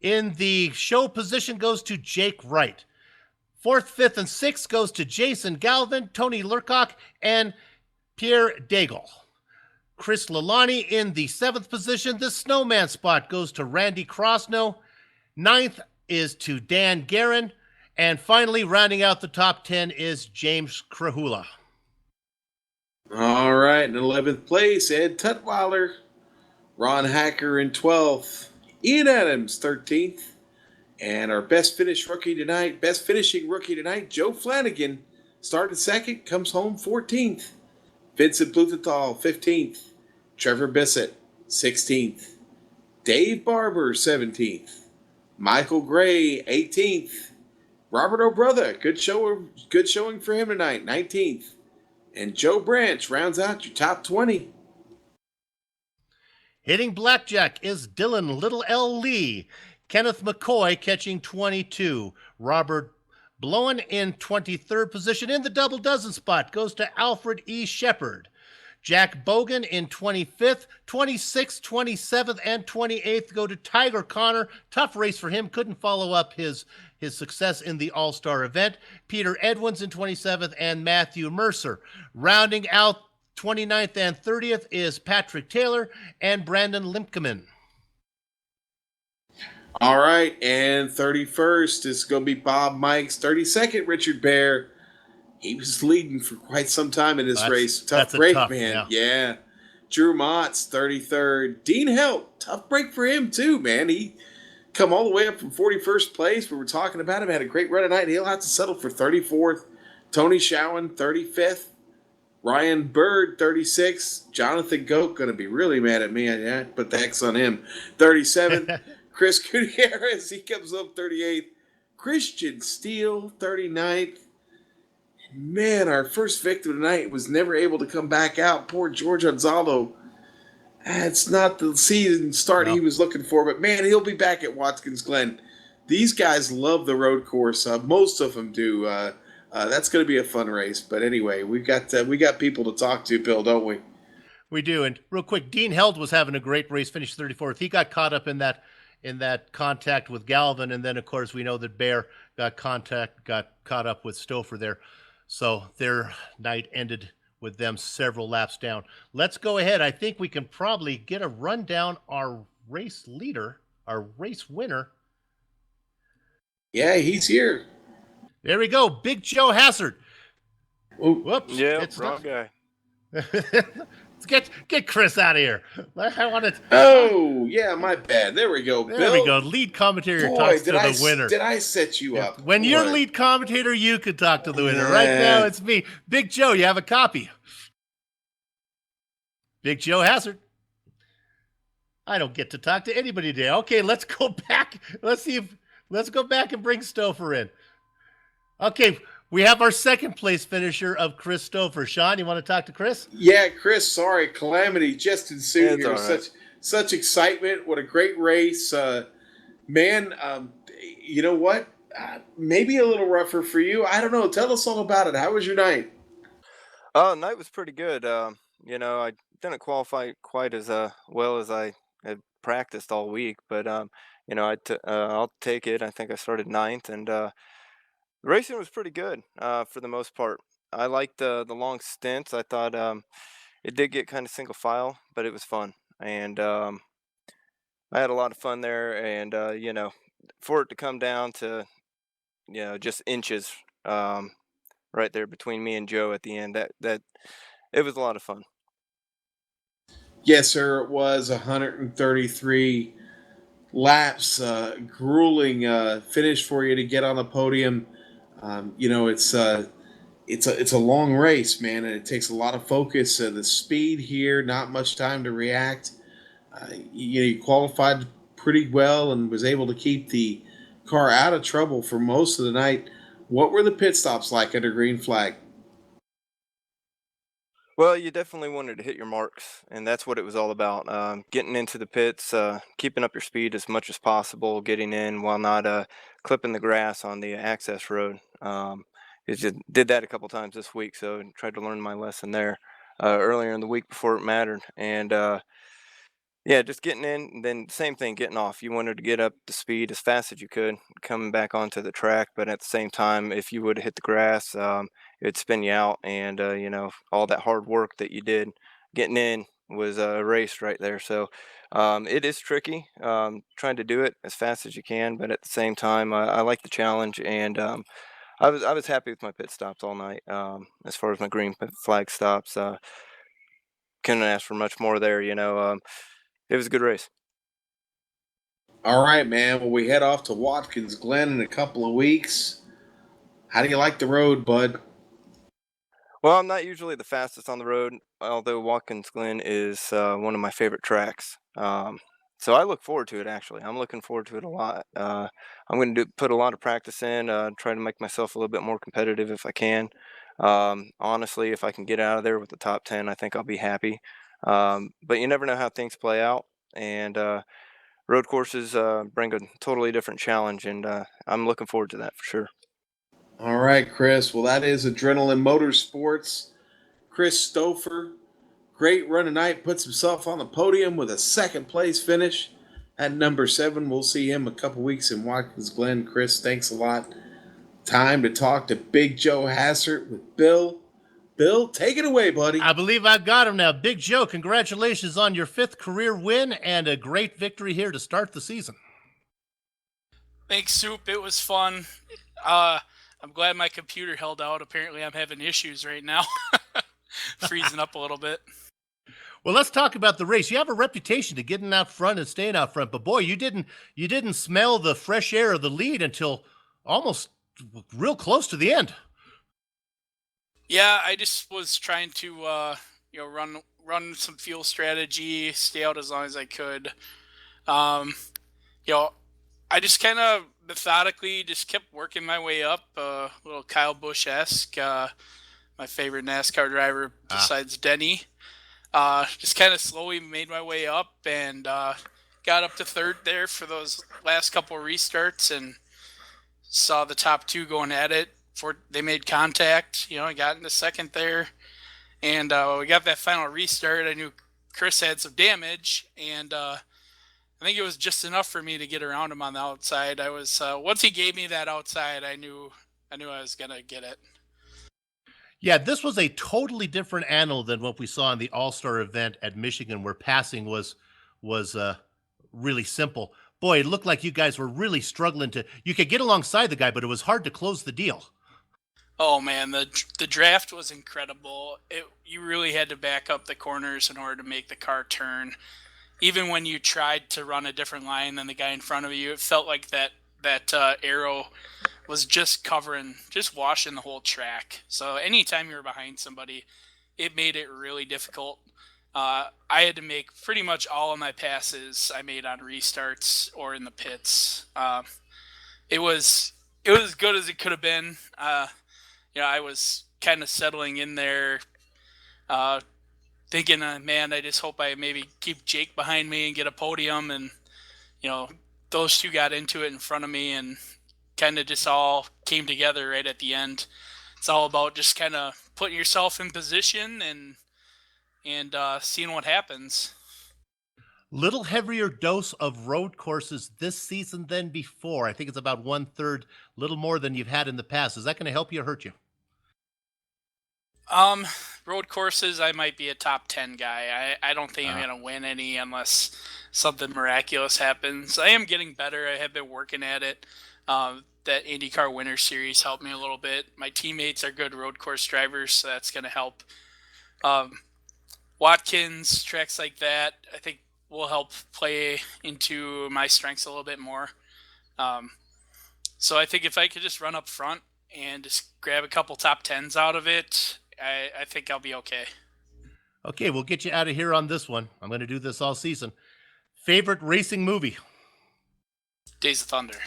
In the show position goes to Jake Wright. 4th, 5th, and 6th goes to Jason Galvin, Tony Lurcock, and Pierre Daigle. Chris Lalani in the 7th position. The snowman spot goes to Randy Crosno. 9th is to Dan Guerin. And finally, rounding out the top 10 is James Krahula. All right, in 11th place, Ed Tutwiler. Ron Hacker in 12th. Ian Adams, 13th. And our best finishing rookie tonight, Joe Flanagan, started 2nd, comes home 14th. Vincent Blumenthal, 15th. Trevor Bissett, 16th. Dave Barber, 17th. Michael Gray, 18th. Robert O'Brother, good showing for him tonight, 19th. And Joe Branch rounds out your top 20. Hitting blackjack is Dylan Little L. Lee. Kenneth McCoy catching 22. Robert Blowen in 23rd position. In the double dozen spot goes to Alfred E. Shepard. Jack Bogan in 25th, 26th, 27th, and 28th go to Tiger Connor. Tough race for him. Couldn't follow up his success in the All-Star event. Peter Edwins in 27th and Matthew Mercer. Rounding out 29th and 30th is Patrick Taylor and Brandon Limpkeman. All right, and 31st is going to be Bob Mikes. 32nd, Richard Bear. He was leading for quite some time in this race. Tough break, man. Yeah. Drew Mott's 33rd. Dean Helt, tough break for him too, man. He come all the way up from 41st place. We were talking about him. Had a great run tonight. He'll have to settle for 34th. Tony Showen, 35th. Ryan Bird, 36th. Jonathan Goat going to be really mad at me. I put the X on him. 37th. Chris Gutierrez, he comes up 38th. Christian Steele, 39th. Man, our first victim tonight was never able to come back out. Poor George Gonzalo. It's not the season start he was looking for, but man, he'll be back at Watkins Glen. These guys love the road course. Most of them do. That's going to be a fun race. But anyway, we got people to talk to, Bill, don't we? We do. And real quick, Dean Held was having a great race, finished 34th. He got caught up in that contact with Galvin, and then of course we know that Bear got caught up with Stouffer there. So their night ended with them several laps down. Let's go ahead. I think we can probably get a rundown our race leader, our race winner. Yeah, he's here. There we go. Big Joe Hassert. Whoops. Yeah, wrong guy. Get Chris out of here. I want to. Oh, yeah, my bad. There we go, Bill. There we go. Lead commentator talks to the winner. Did I set you up? When you're lead commentator, you could talk to the winner. Right now, it's me. Big Joe, you have a copy. Big Joe Hassert. I don't get to talk to anybody today. Okay, let's go back. Let's go back and bring Stouffer in. Okay, we have our second place finisher of Chris Stouffer. Sean, you want to talk to Chris? Yeah, Chris, sorry. Calamity just ensued here. Right. Such excitement. What a great race. Man, you know what? Maybe a little rougher for you. I don't know. Tell us all about it. How was your night? Night was pretty good. I didn't qualify quite as well as I had practiced all week, but I'll take it. I think I started 9th, and the racing was pretty good for the most part. I liked the long stints. I thought it did get kind of single file, but it was fun, and I had a lot of fun there. And for it to come down to just inches right there between me and Joe at the end, that it was a lot of fun. Yes, sir. It was 133 laps, grueling finish for you to get on the podium. It's a long race, man, and it takes a lot of focus. The speed here, not much time to react. You qualified pretty well and was able to keep the car out of trouble for most of the night. What were the pit stops like under green flag? Well, you definitely wanted to hit your marks, and that's what it was all about. Getting into the pits, keeping up your speed as much as possible, getting in while not clipping the grass on the access road. It just did that a couple times this week, so tried to learn my lesson there earlier in the week before it mattered. And yeah, just getting in, and then same thing, getting off. You wanted to get up to speed as fast as you could, coming back onto the track. But at the same time, if you would have hit the grass, it'd spin you out, and all that hard work that you did getting in was erased right there. So it is tricky trying to do it as fast as you can, but at the same time, I like the challenge, and I was happy with my pit stops all night. As far as my green flag stops, couldn't ask for much more there. It was a good race. All right, man. Well, we head off to Watkins Glen in a couple of weeks. How do you like the road, bud? Well, I'm not usually the fastest on the road, although Watkins Glen is one of my favorite tracks. So I look forward to it, actually. I'm looking forward to it a lot. I'm going to put a lot of practice in, try to make myself a little bit more competitive if I can. Honestly, if I can get out of there with the top 10, I think I'll be happy. But you never know how things play out. And road courses bring a totally different challenge, and I'm looking forward to that for sure. All right, Chris. Well, that is Adrenaline Motorsports. Chris Stouffer, great run tonight, puts himself on the podium with a second place finish at number 7. We'll see him a couple weeks in Watkins Glen. Chris, thanks a lot. Time to talk to Big Joe Hassert with Bill. Bill, take it away, buddy. I believe I got him now. Big Joe, congratulations on your 5th career win and a great victory here to start the season. Thanks, Soup. It was fun. I'm glad my computer held out. Apparently, I'm having issues right now. Freezing up a little bit. Well, let's talk about the race. You have a reputation to getting out front and staying out front, but boy, you didn't smell the fresh air of the lead until almost real close to the end. Yeah, I just was trying to run some fuel strategy, stay out as long as I could. I just kind of methodically just kept working my way up, a little Kyle Busch-esque, my favorite NASCAR driver besides Denny. Just kind of slowly made my way up and got up to 3rd there for those last couple of restarts and saw the top 2 going at it. They made contact. I got into 2nd there, and we got that final restart. I knew Chris had some damage, and I think it was just enough for me to get around him on the outside. I was once he gave me that outside, I knew I was gonna get it. Yeah, this was a totally different animal than what we saw in the All-Star event at Michigan, where passing was really simple. Boy, it looked like you guys were really struggling you could get alongside the guy, but it was hard to close the deal. Oh man, the draft was incredible. You really had to back up the corners in order to make the car turn. Even when you tried to run a different line than the guy in front of you, it felt like that arrow was just washing the whole track. So anytime you were behind somebody, it made it really difficult. I had to make pretty much all of my passes I made on restarts or in the pits. It was as good as it could have been. I was kind of settling in there, thinking, man, I just hope I maybe keep Jake behind me and get a podium. And, those 2 got into it in front of me and kind of just all came together right at the end. It's all about just kind of putting yourself in position and seeing what happens. Little heavier dose of road courses this season than before. I think it's about 1/3, little more than you've had in the past. Is that going to help you or hurt you? Road courses, I might be a top 10 guy. I don't think I'm going to win any unless something miraculous happens. I am getting better. I have been working at it. That IndyCar Winter Series helped me a little bit. My teammates are good road course drivers, so that's going to help. Watkins, tracks like that, I think will help play into my strengths a little bit more. So I think if I could just run up front and just grab a couple top 10s out of it, I think I'll be okay. Okay, we'll get you out of here on this one. I'm going to do this all season. Favorite racing movie? Days of Thunder.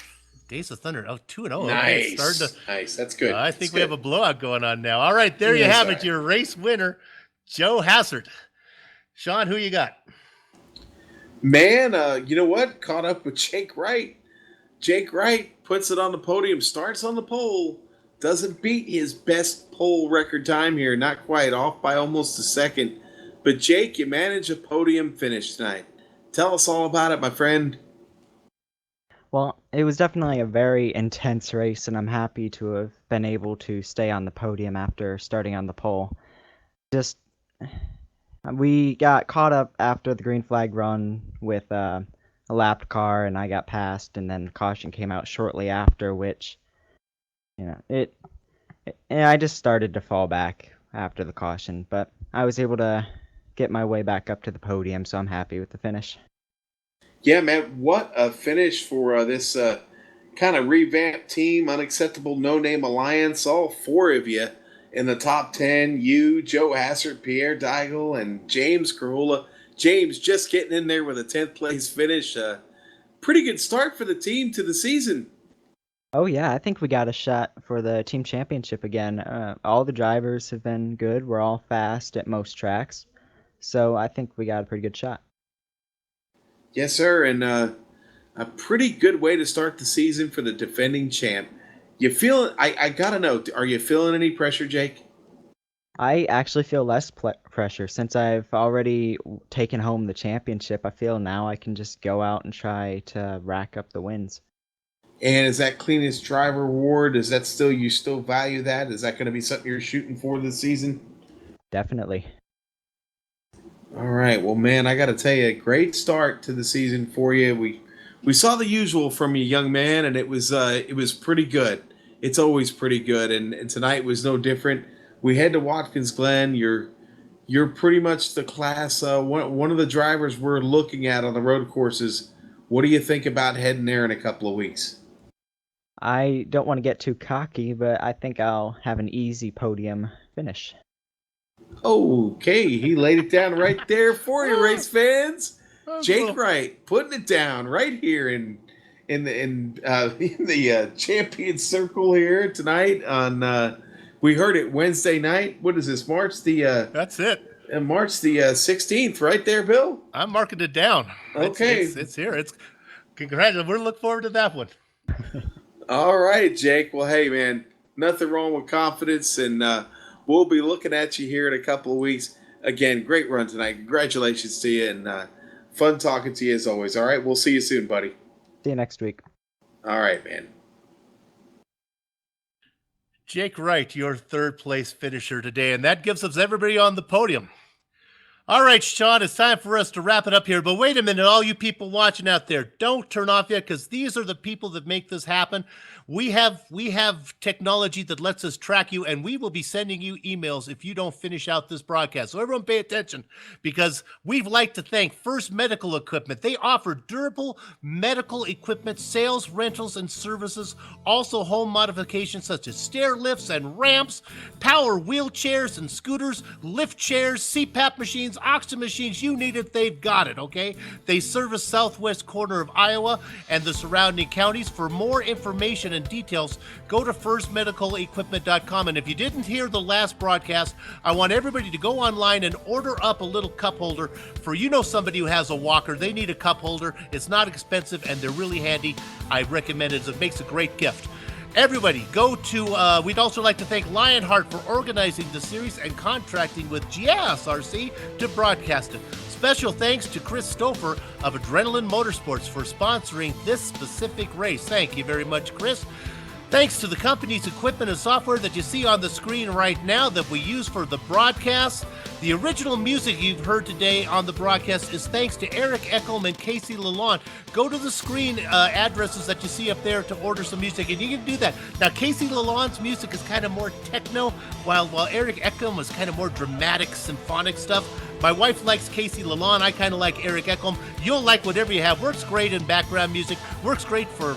Days of Thunder. Oh, 2-0. Nice. Starting to, nice. That's good. I think we have a blowout going on now. All right, there you have it. Your race winner, Joe Hassert. Sean, who you got? Man, you know what? Caught up with Jake Wright. Jake Wright puts it on the podium, starts on the pole, doesn't beat his best pole record time here. Not quite, off by almost a second. But Jake, you managed a podium finish tonight. Tell us all about it, my friend. Well, it was definitely a very intense race, and I'm happy to have been able to stay on the podium after starting on the pole. We got caught up after the green flag run with a lapped car, and I got passed, and then caution came out shortly after, which, and I just started to fall back after the caution, but I was able to get my way back up to the podium, so I'm happy with the finish. Yeah, man, what a finish for this kind of revamped team, Unacceptable No Name Alliance. All four of you in the top 10. You, Joe Hassert, Pierre Deigel, and James Carula. James just getting in there with a 10th place finish. Pretty good start for the team to the season. Oh, yeah, I think we got a shot for the team championship again. All the drivers have been good. We're all fast at most tracks. So I think we got a pretty good shot. Yes, sir, and a pretty good way to start the season for the defending champ. You feel? I gotta know. Are you feeling any pressure, Jake? I actually feel less pressure since I've already taken home the championship. I feel now I can just go out and try to rack up the wins. And is that cleanest driver award? Is that you still value that? Is that going to be something you're shooting for this season? Definitely. All right. Well, man, I got to tell you, great start to the season for you. We saw the usual from you, young man, and it was pretty good. It's always pretty good, and tonight was no different. We head to Watkins Glen. You're pretty much the class. One of the drivers we're looking at on the road courses. What do you think about heading there in a couple of weeks? I don't want to get too cocky, but I think I'll have an easy podium finish. Okay, he laid it down right there for you, race fans. Jake Wright putting it down right here in the champion circle here tonight on. We heard it Wednesday night. What is this? March the. That's it. March the 16th, right there, Bill. I'm marking it down. Okay, it's here. It's congratulations. We're looking forward to that one. All right, Jake. Well, hey, man, nothing wrong with confidence, and we'll be looking at you here in a couple of weeks. Again, great run tonight. Congratulations to you, and fun talking to you as always. All right, we'll see you soon, buddy. See you next week. All right, man. Jake Wright, your third place finisher today, and that gives us everybody on the podium. All right, Sean, it's time for us to wrap it up here. But wait a minute, all you people watching out there, don't turn off yet, because these are the people that make this happen. We have technology that lets us track you, and we will be sending you emails if you don't finish out this broadcast. So everyone pay attention, because we'd like to thank First Medical Equipment. They offer durable medical equipment, sales, rentals, and services. Also home modifications such as stair lifts and ramps, power wheelchairs and scooters, lift chairs, CPAP machines, oxygen machines, you need it, they've got it, okay? They service southwest corner of Iowa and the surrounding counties. For more information and details, go to firstmedicalequipment.com. And if you didn't hear the last broadcast, I want everybody to go online and order up a little cup holder for somebody who has a walker. They need a cup holder. It's not expensive, and they're really handy. I recommend it. It makes a great gift. Everybody, go to, we'd also like to thank Lionheart for organizing the series and contracting with GSRC to broadcast it. Special thanks to Chris Stouffer of Adrenaline Motorsports for sponsoring this specific race. Thank you very much, Chris. Thanks to the company's equipment and software that you see on the screen right now that we use for the broadcast. The original music you've heard today on the broadcast is thanks to Eric Eckelm and Casey Lalonde. Go to the screen addresses that you see up there to order some music, and you can do that. Now, Casey Lalonde's music is kind of more techno, while Eric Eckelm is kind of more dramatic, symphonic stuff. My wife likes Casey Lalonde. I kind of like Eric Eckelm. You'll like whatever you have. Works great in background music. Works great for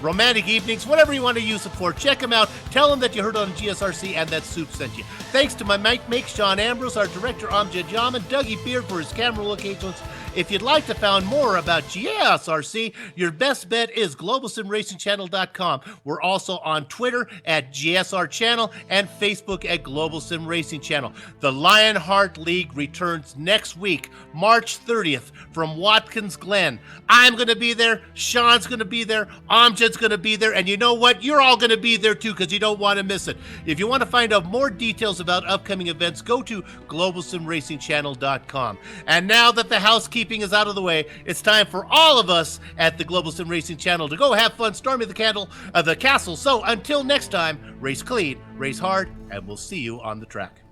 romantic evenings, whatever you want to use it for. Check them out. Tell them that you heard on GSRC and that Soup sent you. Thanks to my Mike Make, Sean Ambrose, our director Amjad Jaman, Dougie Beard for his camera locations, If you'd like to find more about GSRC, your best bet is GlobalSimRacingChannel.com. We're also on Twitter at GSR Channel and Facebook at Global Sim Racing Channel. The Lionheart League returns next week, March 30th, from Watkins Glen. I'm going to be there. Sean's going to be there. Amjad's going to be there. And you know what? You're all going to be there too, because you don't want to miss it. If you want to find out more details about upcoming events, go to GlobalSimRacingChannel.com. And now that the housekeeping is out of the way, it's time for all of us at the Global Sim Racing Channel to go have fun storming the castle. So until next time, race clean, race hard, and we'll see you on the track.